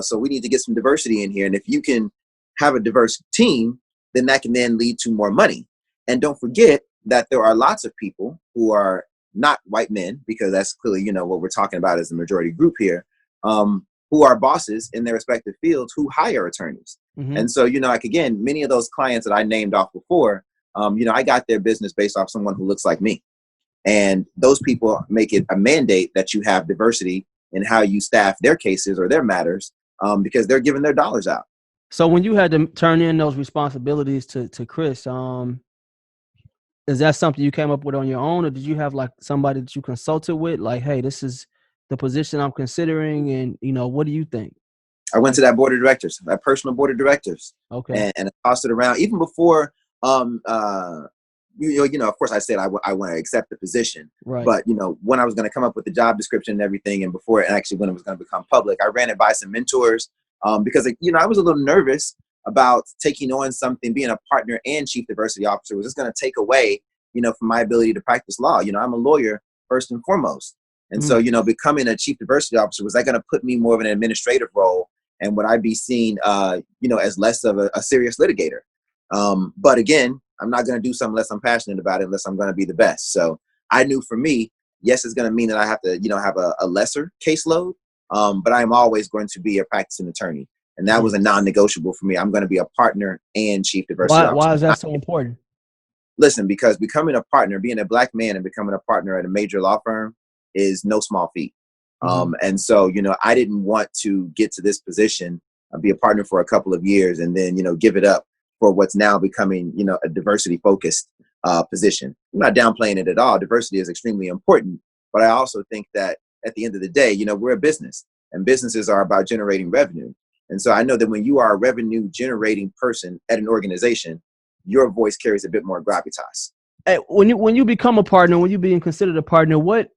So we need to get some diversity in here. And if you can have a diverse team, then that can then lead to more money. And don't forget that there are lots of people who are not white men, because that's clearly, what we're talking about as the majority group here, who are bosses in their respective fields who hire attorneys. And so, like, again, many of those clients that I named off before, I got their business based off someone who looks like me. And those people make it a mandate that you have diversity in how you staff their cases or their matters, because they're giving their dollars out. So when you had to turn in those responsibilities to Chris, is that something you came up with on your own, or did you have like somebody that you consulted with? Like, hey, this is the position I'm considering, and what do you think? I went to that board of directors, that personal board of directors. Okay. And I tossed it around even before. Of course, I said I want to accept the position. Right. But when I was going to come up with the job description and everything, and before it actually when it was going to become public, I ran it by some mentors because I was a little nervous about taking on something, being a partner and chief diversity officer was just going to take away, from my ability to practice law. I'm a lawyer first and foremost. And so, becoming a chief diversity officer, was that going to put me more of an administrative role? And would I be seen, as less of a serious litigator? But again, I'm not going to do something unless I'm passionate about it, unless I'm going to be the best. So I knew for me, yes, it's going to mean that I have to, have a lesser caseload, but I'm always going to be a practicing attorney. And that was a non-negotiable for me. I'm going to be a partner and chief diversity officer. Why is that so important? Listen, because becoming a partner, being a Black man and becoming a partner at a major law firm is no small feat. And so, I didn't want to get to this position, be a partner for a couple of years and then, give it up for what's now becoming, a diversity focused position. I'm not downplaying it at all. Diversity is extremely important. But I also think that at the end of the day, we're a business and businesses are about generating revenue. And so I know that when you are a revenue generating person at an organization, your voice carries a bit more gravitas. Hey, when you become a partner, when you being considered a partner, what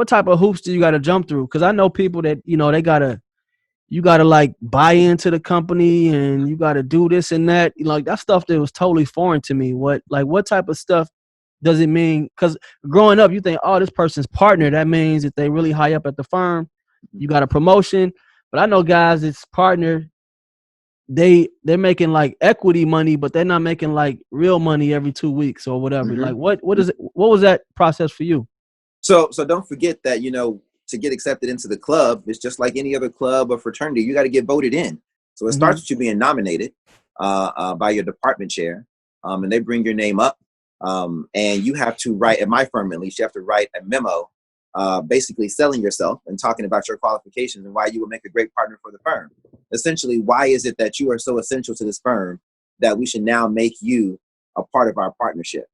type of hoops do you got to jump through? Because I know people that you gotta like buy into the company and you gotta do this and that. Like that stuff that was totally foreign to me. What type of stuff does it mean? Because growing up, you think, oh, this person's partner. That means that they really high up at the firm. You got a promotion. But I know guys, it's partner. They're making like equity money, but they're not making like real money every 2 weeks or whatever. Like what is it? What was that process for you? So don't forget that, to get accepted into the club, it's just like any other club or fraternity. You got to get voted in. So it starts with you being nominated by your department chair, and they bring your name up. And you have to write, at my firm at least, you have to write a memo basically selling yourself and talking about your qualifications and why you would make a great partner for the firm. Essentially, why is it that you are so essential to this firm that we should now make you a part of our partnership?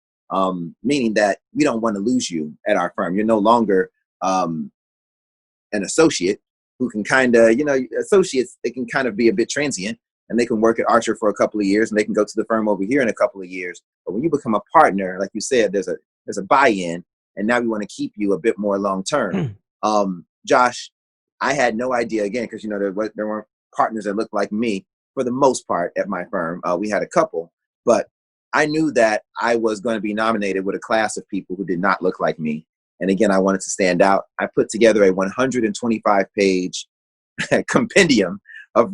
Meaning that we don't want to lose you at our firm. You're no longer an associate who can kind of, associates, they can kind of be a bit transient, and they can work at Archer for a couple of years, and they can go to the firm over here in a couple of years. But when you become a partner, like you said, there's a buy-in, and now we want to keep you a bit more long-term. Josh, I had no idea, again, because there weren't partners that looked like me for the most part at my firm. We had a couple, but I knew that I was going to be nominated with a class of people who did not look like me. And again, I wanted to stand out. I put together a 125-page compendium of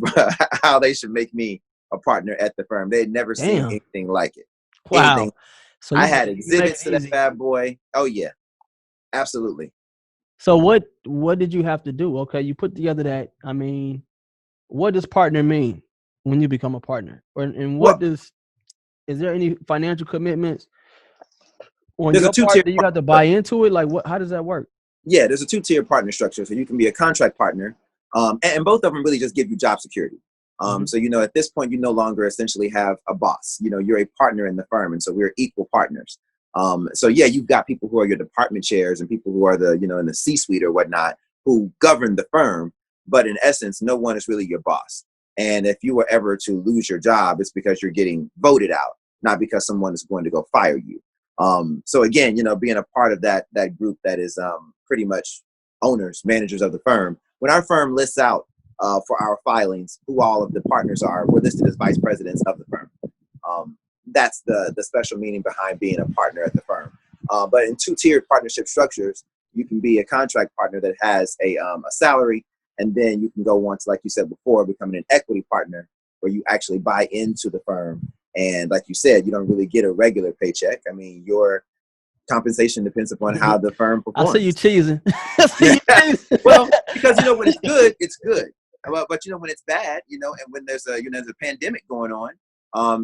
how they should make me a partner at the firm. They had never seen anything like it. Wow. Anything. So I had exhibits to that bad boy. Oh yeah, absolutely. So what did you have to do? Okay, you put together that. I mean, what does partner mean when you become a partner? Is there any financial commitments on your part that you have to buy into it? Like how does that work? Yeah, there's a 2-tier partner structure. So you can be a contract partner, and both of them really just give you job security. So, at this point, you no longer essentially have a boss. You're a partner in the firm, and so we're equal partners. So yeah, you've got people who are your department chairs and people who are in the C-suite or whatnot who govern the firm. But in essence, no one is really your boss. And if you were ever to lose your job, it's because you're getting voted out, not because someone is going to go fire you. So again, being a part of that group that is pretty much owners, managers of the firm. When our firm lists out for our filings who all of the partners are, we're listed as vice presidents of the firm. That's the special meaning behind being a partner at the firm. But in 2-tiered partnership structures, you can be a contract partner that has a salary, and then you can go on to, like you said before, becoming an equity partner where you actually buy into the firm. And like you said, you don't really get a regular paycheck. I mean, your compensation depends upon how the firm performs. I see you cheesing. Well, because when it's good, it's good. But when it's bad, and when there's a pandemic going on,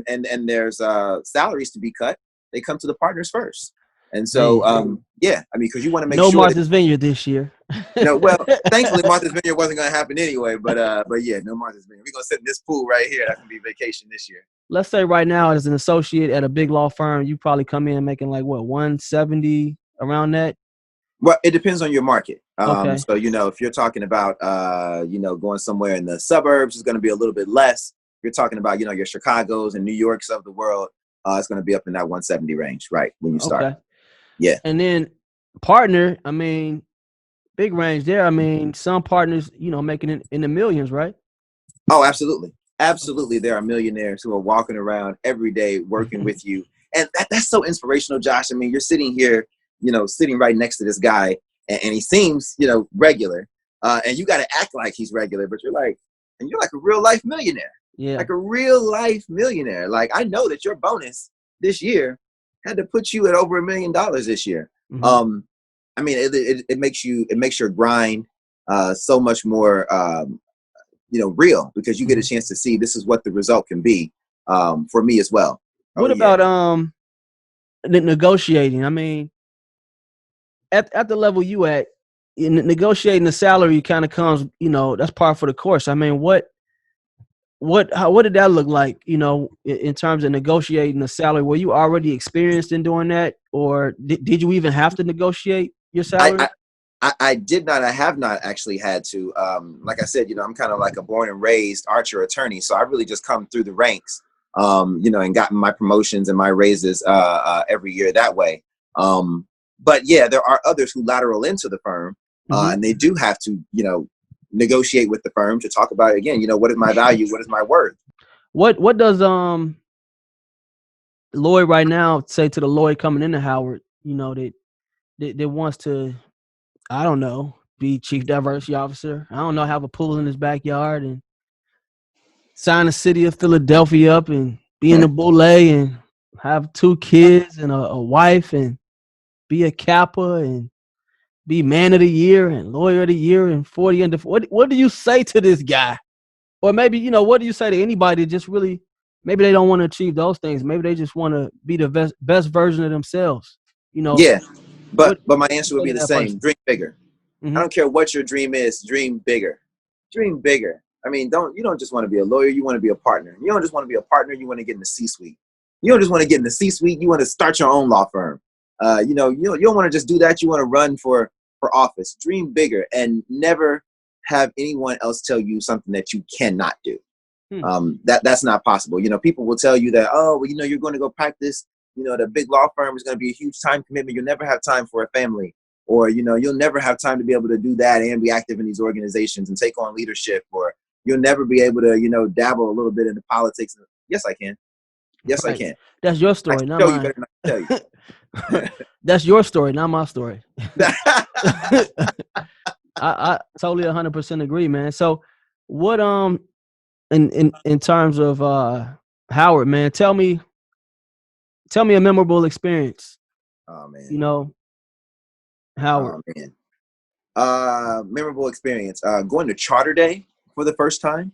and there's salaries to be cut, they come to the partners first. And so, yeah, I mean, because you want to make sure. No Martha's Vineyard this year. No, well, thankfully Martha's Vineyard wasn't going to happen anyway. But yeah, no Martha's Vineyard. We're going to sit in this pool right here. That can be vacation this year. Let's say right now, as an associate at a big law firm, you probably come in making like what, 170 around that. Well, it depends on your market. Okay. So if you're talking about going somewhere in the suburbs, it's going to be a little bit less. If you're talking about your Chicago's and New York's of the world, it's going to be up in that 170 range, right, when you start. Okay. Yeah. And then partner, I mean, big range there. I mean, some partners, making it in the millions, right? Oh, absolutely. Absolutely. There are millionaires who are walking around every day working with you. And that's so inspirational, Josh. I mean, you're sitting here, sitting right next to this guy, and he seems, regular. And you got to act like he's regular, but you're like a real life millionaire. Yeah. Like a real life millionaire. Like, I know that your bonus this year had to put you at over $1 million this year. Mm-hmm. I mean, it makes your grind so much more real, because you get a chance to see this is what the result can be for me as well. What about negotiating? I mean, at the level you at, negotiating the salary kind of comes, that's par for the course. I mean, what did that look like, in terms of negotiating the salary? Were you already experienced in doing that, or did you even have to negotiate your salary? I did not. I have not actually had to. Like I said, I'm kind of like a born and raised Archer attorney. So I really just come through the ranks, and gotten my promotions and my raises every year that way. But yeah, there are others who lateral into the firm, and they do have to, negotiate with the firm to talk about, again, what is my value? What is my worth? What does Lloyd right now say to the Lloyd coming into Howard, that wants to, I don't know, be chief diversity officer? I don't know, have a pool in his backyard and sign the city of Philadelphia up and be in the Boule and have 2 kids and a wife and be a Kappa and be man of the year and lawyer of the year and 40 under. What do you say to this guy? Or maybe, what do you say to anybody that just really, maybe they don't want to achieve those things. Maybe they just want to be the best version of themselves. Yeah, but my answer would be the same. Dream bigger. Mm-hmm. I don't care what your dream is. Dream bigger. Dream bigger. I mean, you don't just want to be a lawyer. You want to be a partner. You don't just want to be a partner. You want to get in the C-suite. You don't just want to get in the C-suite. You want to start your own law firm. You don't want to just do that. You want to run for for office, dream bigger, and never have anyone else tell you something that you cannot do. That's not possible. People will tell you that, oh, well, you're going to go practice, the big law firm is going to be a huge time commitment. You'll never have time for a family, or, you'll never have time to be able to do that and be active in these organizations and take on leadership, or you'll never be able to, dabble a little bit into politics. Yes, I can. Yes, right. I can. That's your story, not show mine. you better not tell you. That's your story, not my story. I totally 100% agree, man. So what, in terms of Howard, man, tell me a memorable experience. Oh man. Howard. Oh man. Memorable experience. Going to Charter Day for the first time.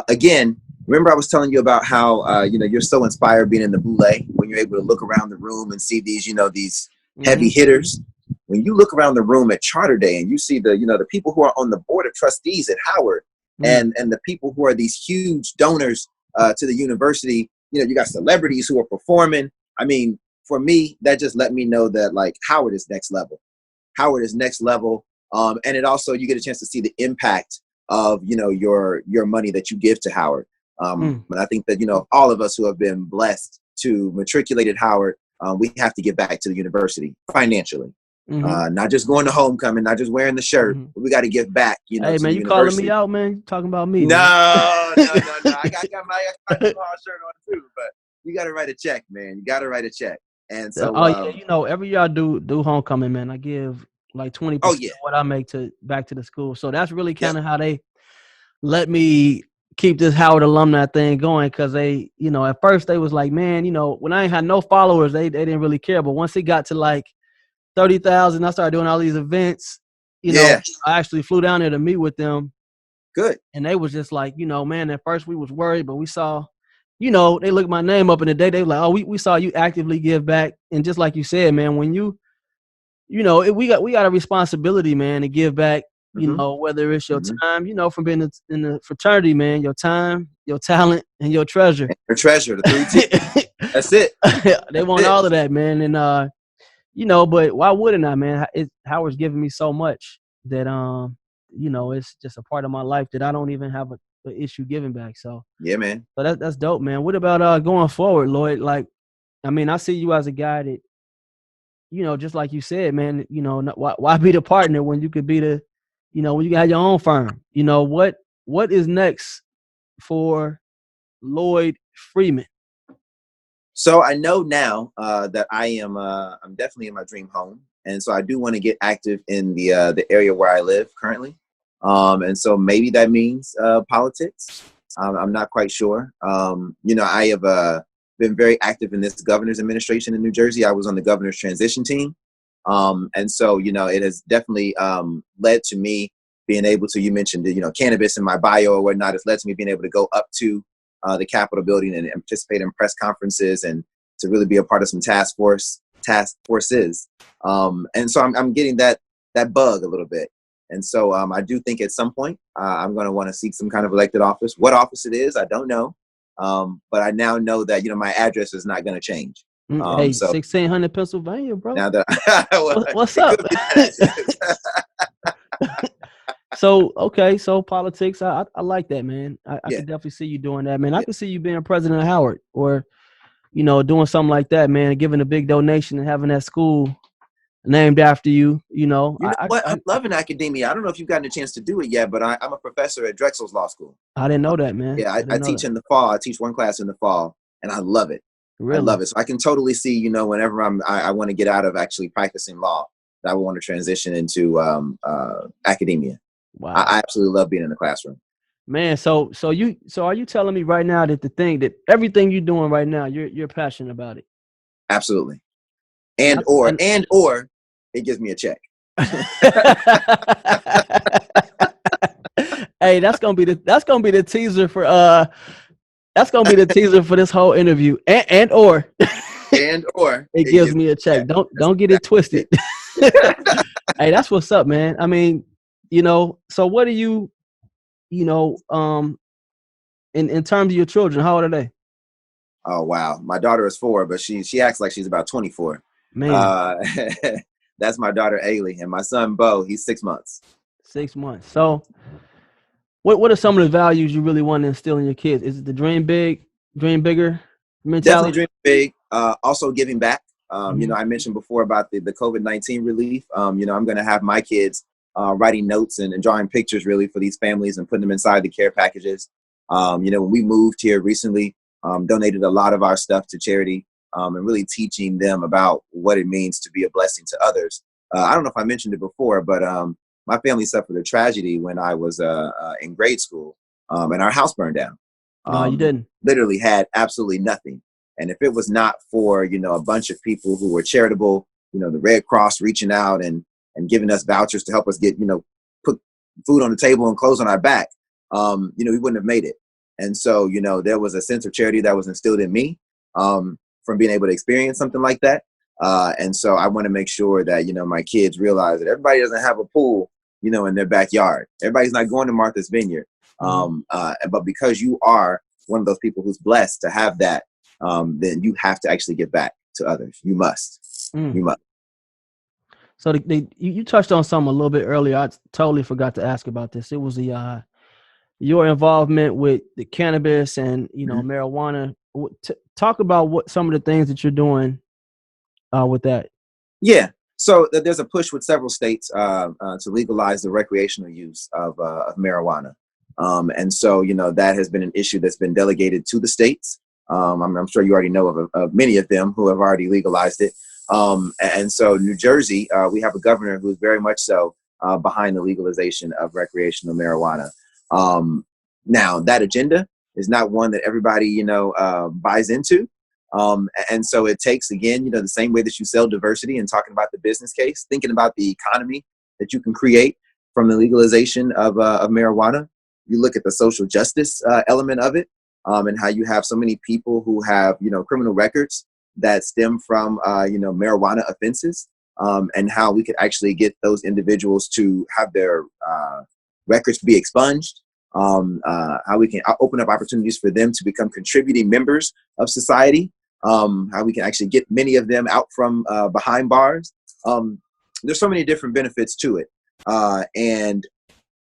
Again, remember I was telling you about how you're so inspired being in the boule when you're able to look around the room and see these these heavy hitters. When you look around the room at Charter Day and you see the people who are on the board of trustees at Howard and the people who are these huge donors to the university, you got celebrities who are performing. I mean, for me, that just let me know that like Howard is next level. Howard is next level. And it also, you get a chance to see the impact of, your money that you give to Howard. And I think that, all of us who have been blessed to matriculate at Howard, we have to give back to the university financially. Not just going to homecoming, not just wearing the shirt, but we got to give back, Hey, to man, the you university. calling me out, man? Talking about me? No. Man. I got my shirt on too, but you got to write a check, man. You got to write a check. And so, every year I do homecoming, man. I give like 20% of what I make back to the school. So that's really kind of how they let me keep this Howard alumni thing going. Cause they, at first they was like, man, when I ain't had no followers, they didn't really care. But once it got to like 30,000, I started doing all these events. I actually flew down there to meet with them. Good. And they was just like, man, at first we was worried, but we saw, they looked my name up in the day. They were like, oh, we saw you actively give back. And just like you said, man, when we got a responsibility, man, to give back, whether it's your time, from being in the fraternity, man, your time, your talent, and your treasure. And your treasure, the 3 T. That's it. They want all of that, man. And, but why wouldn't I, man? Howard's giving me so much that, it's just a part of my life that I don't even have an issue giving back. So, yeah, man. So that's dope, man. What about going forward, Lloyd? Like, I mean, I see you as a guy that, just like you said, man, why be the partner when you could be when you got your own firm? What is next for Lloyd Freeman? So I know now that I'm definitely in my dream home. And so I do want to get active in the area where I live currently. And so maybe that means politics. I'm not quite sure. I have been very active in this governor's administration in New Jersey. I was on the governor's transition team. And so, it has definitely led to me being able to, you mentioned, cannabis in my bio or whatnot. It's led to me being able to go up to the Capitol building and participate in press conferences and to really be a part of some task forces. And so I'm getting that bug a little bit. And so I do think at some point I'm going to want to seek some kind of elected office. What office it is, I don't know. But I now know that, my address is not going to change. Hey, 1600 Pennsylvania, bro. Now that what's up? So politics, I like that, man. I can definitely see you doing that, man. I can see you being president of Howard or, doing something like that, man, giving a big donation and having that school named after you, I'm loving academia. I don't know if you've gotten a chance to do it yet, but I'm a professor at Drexel's law school. I didn't know that, man. Yeah, I teach in the fall. I teach one class in the fall, and I love it. Really? I love it. So I can totally see, whenever I want to get out of actually practicing law, that I would want to transition into academia. Wow. I absolutely love being in the classroom. Man, so are you telling me right now that everything you're doing right now, you're passionate about it? Absolutely. And it gives me a check. Hey, that's gonna be the teaser for this whole interview. And or it gives me a check. Don't get it twisted. Hey, that's what's up, man. I mean, so what do you, in terms of your children, how old are they? Oh wow, my daughter is 4, but she acts like she's about 24. Man, That's my daughter Ailey, and my son Bo. He's 6 months. 6 months. So, what are some of the values you really want to instill in your kids? Is it the dream big, dream bigger Definitely mentality? dream big. Also giving back. Mm-hmm. I mentioned before about the COVID-19 relief. I'm going to have my kids writing notes and drawing pictures really for these families and putting them inside the care packages. When we moved here recently, donated a lot of our stuff to charity and really teaching them about what it means to be a blessing to others. I don't know if I mentioned it before, but my family suffered a tragedy when I was in grade school, and our house burned down. No, you didn't. Literally had absolutely nothing. And if it was not for, a bunch of people who were charitable, the Red Cross reaching out and giving us vouchers to help us get, put food on the table and clothes on our back, we wouldn't have made it. And so, there was a sense of charity that was instilled in me from being able to experience something like that. And so I want to make sure that, my kids realize that everybody doesn't have a pool, in their backyard. Everybody's not going to Martha's Vineyard. But because you are one of those people who's blessed to have that, then you have to actually give back to others. You must. You must. So you touched on something a little bit earlier. I totally forgot to ask about this. It was your involvement with the cannabis and marijuana. Talk about what some of the things that you're doing with that. Yeah. So there's a push with several states to legalize the recreational use of marijuana. And so, that has been an issue that's been delegated to the states. I'm sure you already know of many of them who have already legalized it. And so New Jersey, we have a governor who's very much so behind the legalization of recreational marijuana. Now, that agenda is not one that everybody, buys into. And so it takes, again, the same way that you sell diversity and talking about the business case, thinking about the economy that you can create from the legalization of marijuana. You look at the social justice element of it, and how you have so many people who have, criminal records that stem from, marijuana offenses, and how we could actually get those individuals to have their records be expunged. How we can open up opportunities for them to become contributing members of society. How we can actually get many of them out from behind bars. There's so many different benefits to it. And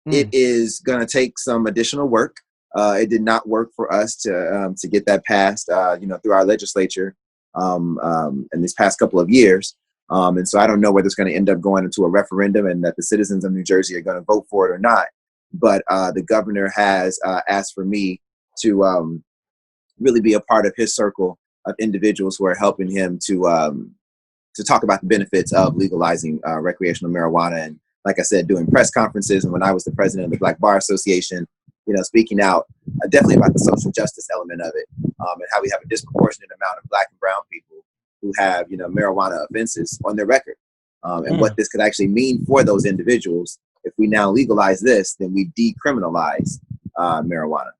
it is going to take some additional work. It did not work for us to get that passed, through our legislature in these past couple of years. And so I don't know whether it's going to end up going into a referendum and that the citizens of New Jersey are going to vote for it or not. But the governor has asked for me to really be a part of his circle of individuals who are helping him to talk about the benefits of legalizing recreational marijuana. And like I said, doing press conferences. And when I was the president of the Black Bar Association, speaking out definitely about the social justice element of it, and how we have a disproportionate amount of Black and brown people who have, marijuana offenses on their record, and what this could actually mean for those individuals. If we now legalize this, then we decriminalize marijuana,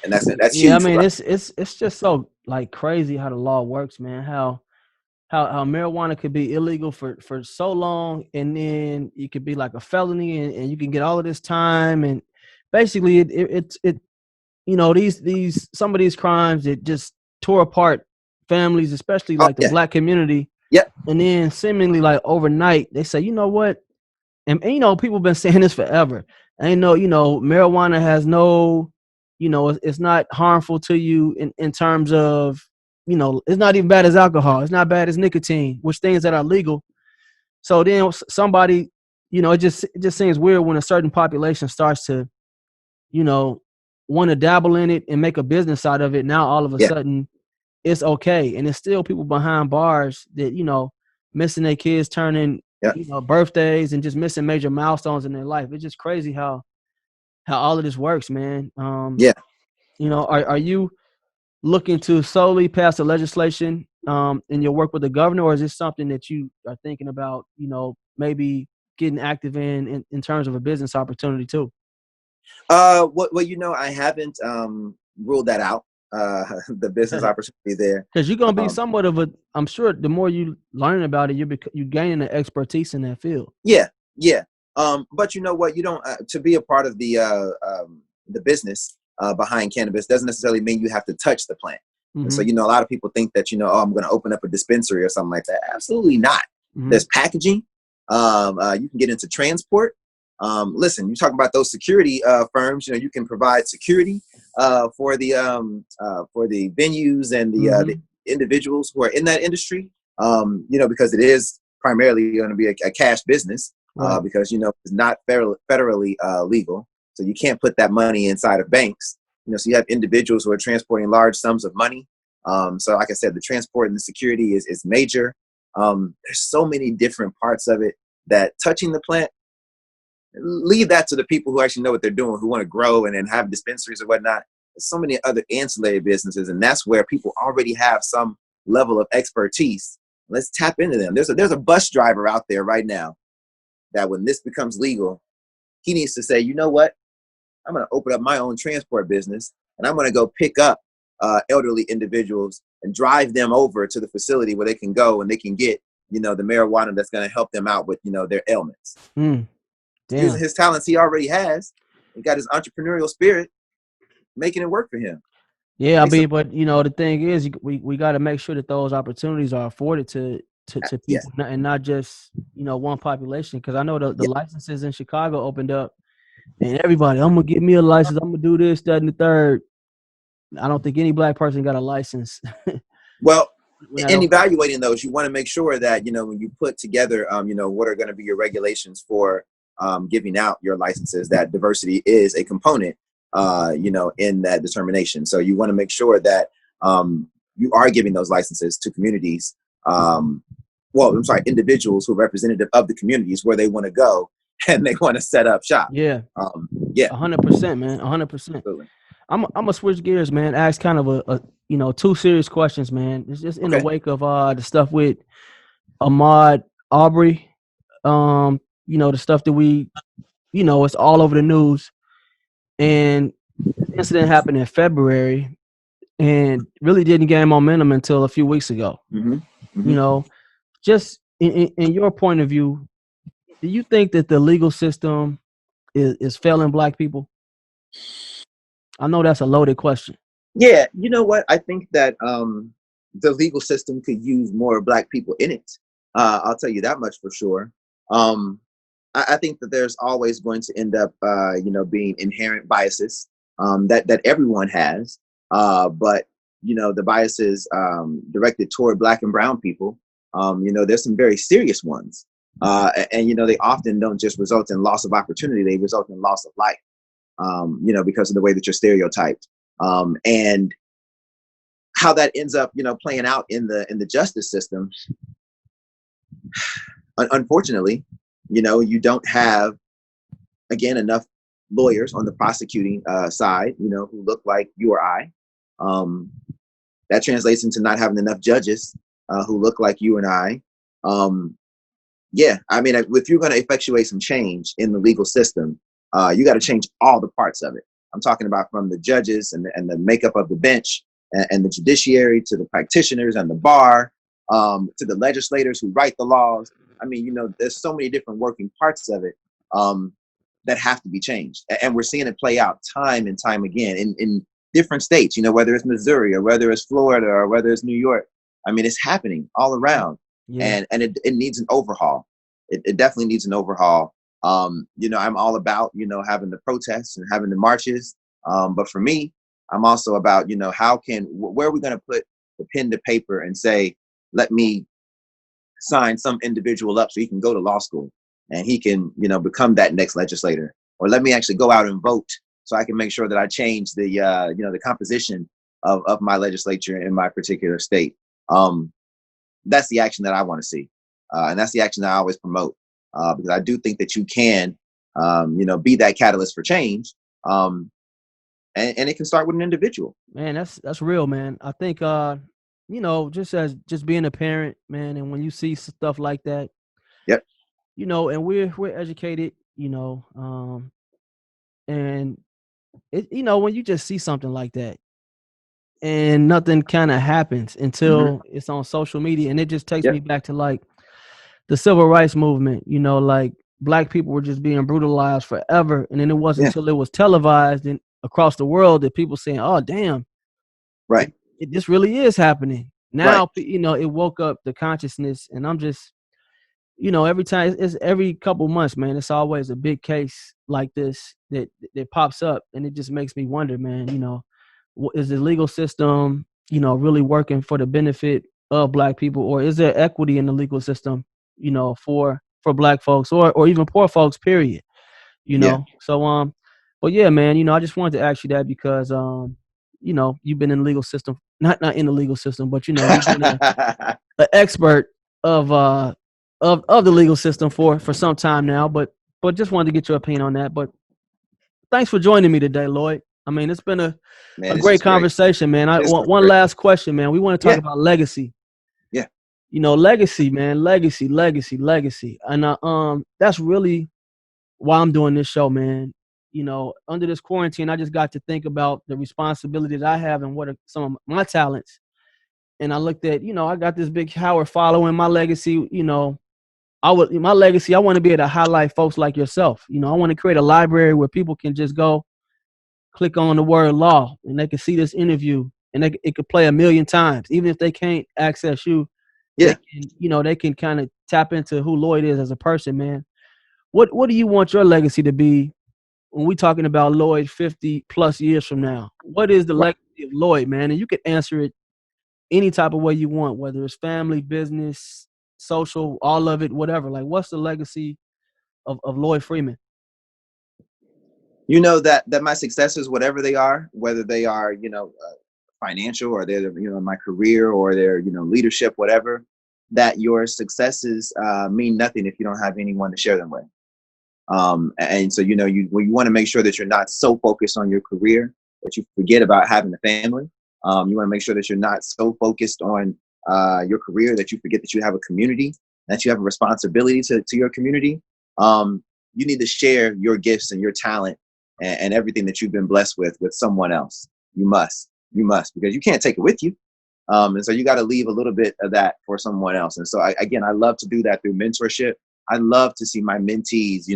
and that's huge. Yeah, I mean, it's just so like crazy how the law works, man. How marijuana could be illegal for so long, and then it could be like a felony, and you can get all of this time, and basically it these some of these crimes, it just tore apart families, especially like the Black community. Yep. And then seemingly like overnight, they say, you know what? And people have been saying this forever. And marijuana has no, it's not harmful to you in terms of, it's not even bad as alcohol. It's not bad as nicotine, which things that are legal. So then somebody, it just seems weird when a certain population starts to, want to dabble in it and make a business out of it. Now all of a sudden it's okay. And it's still people behind bars that, missing their kids turning, birthdays and just missing major milestones in their life. It's just crazy how all of this works, man. Are you looking to solely pass the legislation in your work with the governor, or is this something that you are thinking about, maybe getting active in terms of a business opportunity too? I haven't ruled that out, the business opportunity there. Because you're going to be somewhat of I'm sure the more you learn about it, you're gaining an expertise in that field. Yeah. But you know what? You don't, to be a part of the business behind cannabis doesn't necessarily mean you have to touch the plant. And so, a lot of people think that, I'm going to open up a dispensary or something like that. Absolutely not. There's packaging, You can get into transport. Listen, you talk about those security firms. You can provide security for the venues and the individuals who are in that industry. Because it is primarily going to be a cash business, right. because it's not federally legal, so you can't put that money inside of banks. So you have individuals who are transporting large sums of money. So like I said, the transport and the security is major. There's so many different parts of it that touching the plant, leave that to the people who actually know what they're doing, who want to grow and have dispensaries or whatnot. There's so many other ancillary businesses, and that's where people already have some level of expertise. Let's tap into them. There's a bus driver out there right now that when this becomes legal, he needs to say, you know what? I'm going to open up my own transport business, and I'm going to go pick up elderly individuals and drive them over to the facility where they can go and they can get, the marijuana that's going to help them out with, their ailments. Using his talents he already has, he got his entrepreneurial spirit, making it work for him. Yeah, I mean, but the thing is, we got to make sure that those opportunities are afforded to people, and not just one population. Because I know the licenses in Chicago opened up, and everybody, I'm gonna get me a license. I'm gonna do this, that, and the third. I don't think any black person got a license. Well, in evaluating those, you want to make sure that when you put together, what are going to be your regulations for giving out your licenses, that diversity is a component. In that determination. So you want to make sure that you are giving those licenses to communities. Individuals who are representative of the communities where they want to go and they want to set up shop. Yeah. 100%, man. 100%. I'm gonna switch gears, man. Ask kind of a two serious questions, man. It's just in the wake of the stuff with Ahmaud Arbery. The stuff that we, it's all over the news. And this incident happened in February and really didn't gain momentum until a few weeks ago. Just in your point of view, do you think that the legal system is failing black people? I know that's a loaded question. Yeah, you know what? I think that the legal system could use more black people in it. I'll tell you that much for sure. I think that there's always going to end up, being inherent biases that everyone has. But, the biases directed toward black and brown people, there's some very serious ones. And they often don't just result in loss of opportunity. They result in loss of life, because of the way that you're stereotyped. And how that ends up, playing out in the justice system. Unfortunately, you don't have, again, enough lawyers on the prosecuting side, who look like you or I. That translates into not having enough judges who look like you and I. I mean, if you're going to effectuate some change in the legal system, you got to change all the parts of it. I'm talking about from the judges and the makeup of the bench and the judiciary to the practitioners and the bar, to the legislators who write the laws. I mean, there's so many different working parts of it that have to be changed. And we're seeing it play out time and time again in different states, whether it's Missouri or whether it's Florida or whether it's New York. I mean, it's happening all around. Yeah. And it needs an overhaul. It definitely needs an overhaul. I'm all about, having the protests and having the marches. But for me, I'm also about, where are we going to put the pen to paper and say, let me sign some individual up so he can go to law school and he can, become that next legislator, or let me actually go out and vote so I can make sure that I change the, the composition of my legislature in my particular state. That's the action that I want to see. And that's the action that I always promote, because I do think that you can, be that catalyst for change. And it can start with an individual. Man, that's real, man. I think, just being a parent, man, and when you see stuff like that, yep. And we're educated, and it, when you just see something like that and nothing kind of happens until it's on social media, and it just takes me back to like the civil rights movement, like black people were just being brutalized forever. And then it wasn't until it was televised and across the world that people saying, oh, damn, right, this really is happening. Now, it woke up the consciousness, and I'm just, every time it's every couple months, man, it's always a big case like this that pops up, and it just makes me wonder, man. Is the legal system, really working for the benefit of Black people, or is there equity in the legal system, for Black folks or even poor folks, period. Yeah. So but yeah, man, I just wanted to ask you that because you've been in the legal system, not in the legal system, but you've been an expert of the legal system for some time now, but just wanted to get your opinion on that. But thanks for joining me today, Lloyd. I mean, it's been a Man, this great is great. conversation, man. I This is want one great. last question, man. We want to talk Yeah. about legacy. Yeah. Legacy, man. Legacy. And that's really why I'm doing this show, man. Under this quarantine, I just got to think about the responsibilities I have and what are some of my talents. And I looked at, I got this big Howard following. My legacy, I want to be able to highlight folks like yourself. I want to create a library where people can just go click on the word law and they can see this interview and it could play a million times. Even if they can't access you, Yeah. they can kind of tap into who Lloyd is as a person, man. What do you want your legacy to be when we're talking about Lloyd 50 plus years from now? What is the Right. legacy of Lloyd, man? And you can answer it any type of way you want, whether it's family, business, social, all of it, whatever. Like, what's the legacy of Lloyd Freeman? That my successes, whatever they are, whether they are, financial or they're, my career or their, leadership, whatever, that your successes mean nothing if you don't have anyone to share them with. And so, you want to make sure that you're not so focused on your career that you forget about having a family. You want to make sure that you're not so focused on your career that you forget that you have a community, that you have a responsibility to your community. You need to share your gifts and your talent and everything that you've been blessed with someone else. You must, because you can't take it with you. And so you got to leave a little bit of that for someone else. And so I love to do that through mentorship. I love to see my mentees,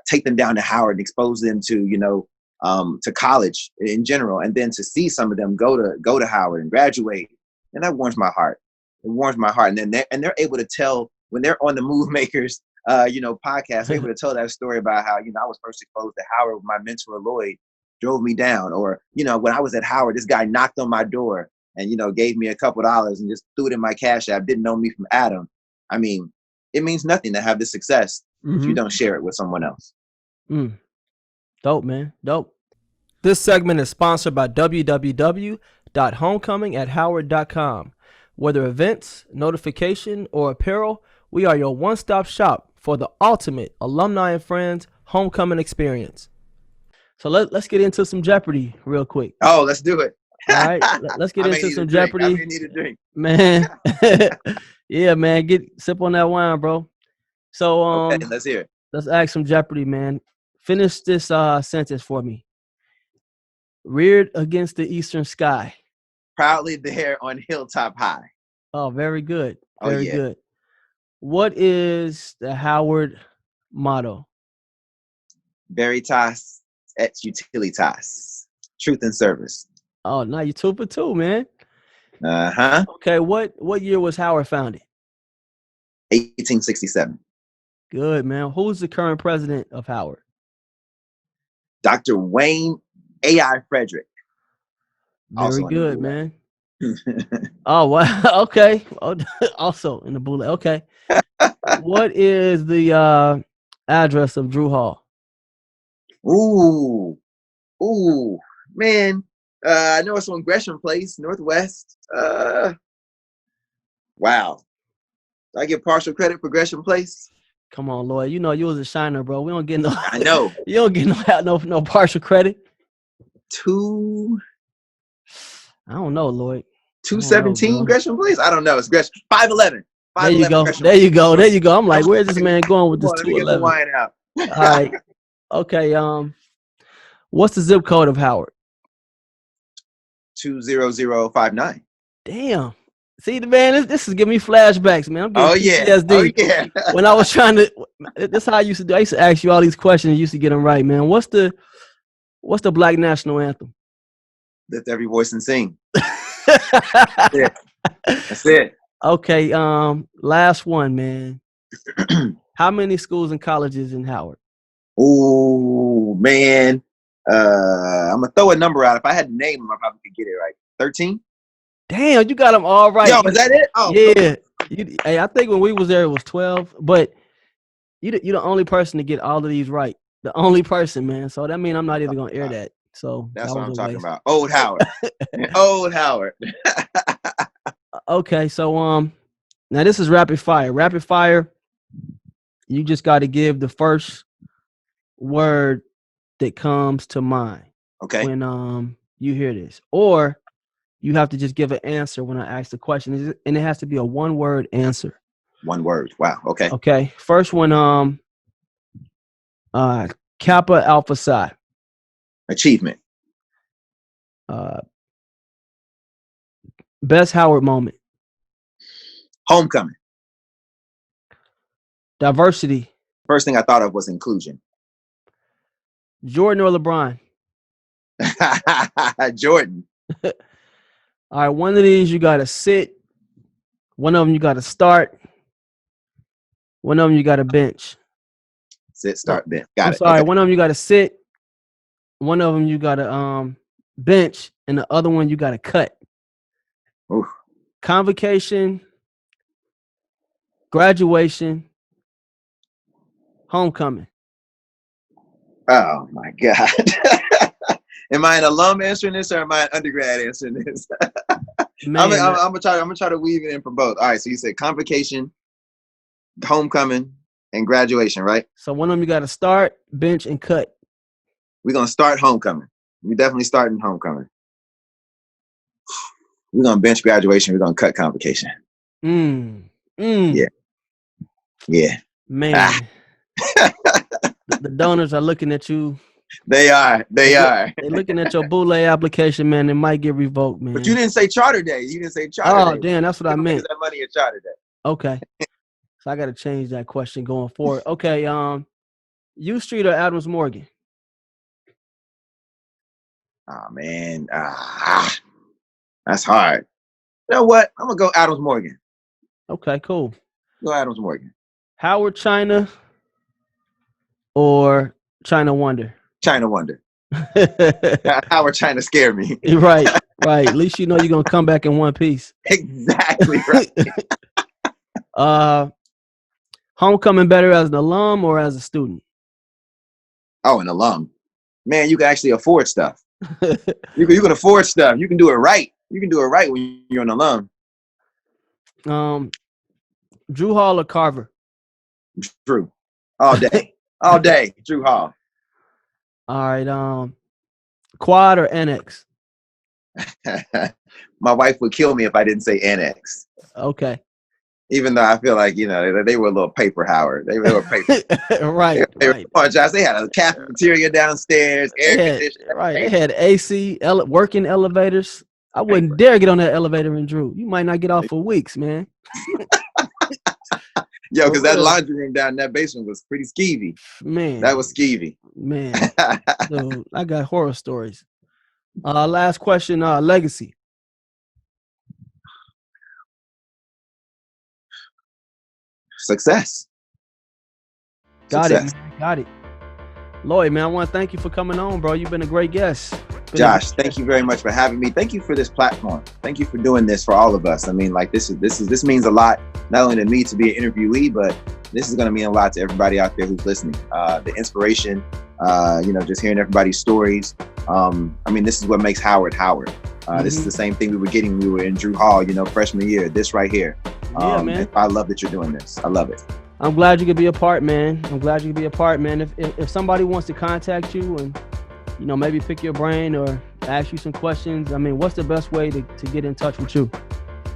take them down to Howard and expose them to, to college in general. And then to see some of them go to Howard and graduate. And that warms my heart. It warms my heart. And then they're able to tell when they're on the Movemakers, podcast, they're able to tell that story about how, I was first exposed to Howard. My mentor, Lloyd, drove me down. Or, when I was at Howard, this guy knocked on my door and, gave me a couple $2 and just threw it in my Cash App, didn't know me from Adam. I mean, it means nothing to have the success if you don't share it with someone else. Dope, man. Dope. This segment is sponsored by www.homecomingathoward.com. Whether events, notification, or apparel, we are your one-stop shop for the ultimate alumni and friends homecoming experience. So let's get into some Jeopardy real quick. Oh, let's do it. All right, let's get into some Jeopardy. I may need a drink. Man. Yeah, man, sip on that wine, bro. So okay, let's hear it. Let's ask some Jeopardy, man. Finish this sentence for me. Reared against the eastern sky. Proudly there on hilltop high. Oh, very good. Very good. What is the Howard motto? Veritas et utilitas. Truth and service. Oh, now you're 2 for 2, man. Uh-huh. Okay, what year was Howard founded? 1867. Good, man. Who's the current president of Howard? Dr. Wayne A.I. Frederick. Very good, man. Oh, wow. Okay. Also in the bullet. Okay. What is the address of Drew Hall? Ooh, man. I know it's on Gresham Place, Northwest. Wow. Do I get partial credit for Gresham Place? Come on, Lloyd. You was a shiner, bro. We don't get no. I know. You don't get no partial credit. I don't know, Lloyd. 217 Gresham Place? I don't know. It's Gresham. 511. There you go. There you go. There you go. I'm like, where's this man going with this 211? Let me get the wine out. All right. Okay. What's the zip code of Howard? 20059. Damn. See, man, this is giving me flashbacks, man. I'm getting PTSD. Oh, yeah. When I was trying to, this is how I used to do. I used to ask you all these questions and used to get them right, man. What's the Black national anthem? Lift every voice and sing. That's it. Okay, last one, man. How many schools and colleges in Howard? Oh man, I'm gonna throw a number out. If I had to name them, I probably could get it right. 13. Damn, you got them all right. Yo, is that it? Oh, yeah. Hey, I think when we was there, it was 12. But you're the only person to get all of these right. The only person, man. So that means I'm not even gonna air that. So that's that what was I'm a talking waste. about. Old Howard. Old Howard. Okay, so now this is rapid fire. Rapid fire. You just got to give the first word that comes to mind Okay. when you hear this, or you have to just give an answer when I ask the question, and it has to be a one-word answer. One word. Wow. Okay. Okay. First one, Kappa Alpha Psi. Achievement. Best Howard moment. Homecoming. Diversity. First thing I thought of was inclusion. Jordan or LeBron? Jordan. All right. One of these you got to sit. One of them you got to start. One of them you got to bench. Sit, start, bench. Got I'm it. sorry. Okay. One of them you got to sit. One of them you got to bench, and the other one you got to cut. Oof. Convocation, graduation, homecoming. Oh my God. Am I an alum answering this, or am I an undergrad answering this? Man, I'm gonna try to weave it in for both. All right. So you said convocation, homecoming, and graduation, right? So one of them you got to start, bench, and cut. We're gonna start homecoming. We're definitely starting homecoming. We're gonna bench graduation. We're gonna cut convocation. Yeah. Man, the donors are looking at you. They are. They're looking at your boule application, man. It might get revoked, man. But you didn't say charter day. You didn't say charter day. Oh, damn, that's what I meant. That money at charter day. Okay. So I got to change that question going forward. Okay, U Street or Adams Morgan? Oh man, that's hard. You know what? I'm gonna go Adams Morgan. Okay, cool. Go Adams Morgan. Howard China or China Wonder? China Wonder. Howard China scared me. Right. At least you know you're gonna come back in one piece. Exactly right. Homecoming better as an alum or as a student? Oh, an alum. Man, you can actually afford stuff. You can afford stuff. You can do it right. You can do it right when you're an alum. Drew Hall or Carver? Drew. All day. All day. Drew Hall. All right. Quad or annex? My wife would kill me if I didn't say annex. Okay. Even though I feel like, you know, they were a little paper, Howard. They were paper. Right. They had a cafeteria downstairs, air conditioning. Right. They had AC, working elevators. I wouldn't dare get on that elevator in Drew. You might not get off for weeks, man. Yo, because that laundry room down in that basement was pretty skeevy. Man. That was skeevy. Man. So I got horror stories. Last question, legacy. Success. Got it, man. Got it. Lloyd, man, I want to thank you for coming on, bro. You've been a great guest. Josh, thank you very much for having me. Thank you for this platform. Thank you for doing this for all of us. I mean, like this means a lot, not only to me to be an interviewee, but this is going to mean a lot to everybody out there who's listening. The inspiration, just hearing everybody's stories. I mean, this is what makes Howard Howard. This is the same thing we were getting when we were in Drew Hall, freshman year. This right here. Man. I love that you're doing this. I love it. I'm glad you could be a part, man. If somebody wants to contact you and maybe pick your brain or ask you some questions, I mean, what's the best way to get in touch with you?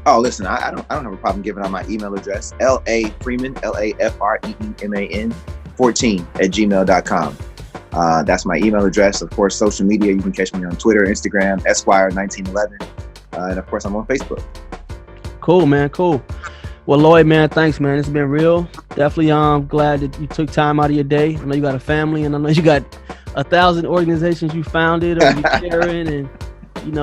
Oh, listen, I don't have a problem giving out my email address, LAFreeman, LAFREEMAN 14@gmail.com. That's my email address. Of course, social media, you can catch me on Twitter, Instagram, Esquire1911. And of course, I'm on Facebook. Cool, man. Cool. Well, Lloyd, man, thanks, man. It's been real. Definitely glad that you took time out of your day. I know you got a family, and I know you got 1,000 organizations you founded or you sharing, and you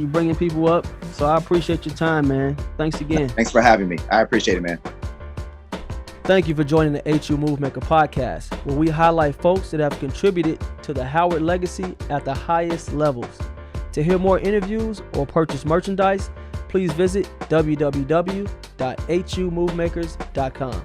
bringing people up. So I appreciate your time, man. Thanks again. Thanks for having me. I appreciate it, man. Thank you for joining the HU Movemaker podcast, where we highlight folks that have contributed to the Howard legacy at the highest levels. To hear more interviews or purchase merchandise, please visit www.humovemakers.com.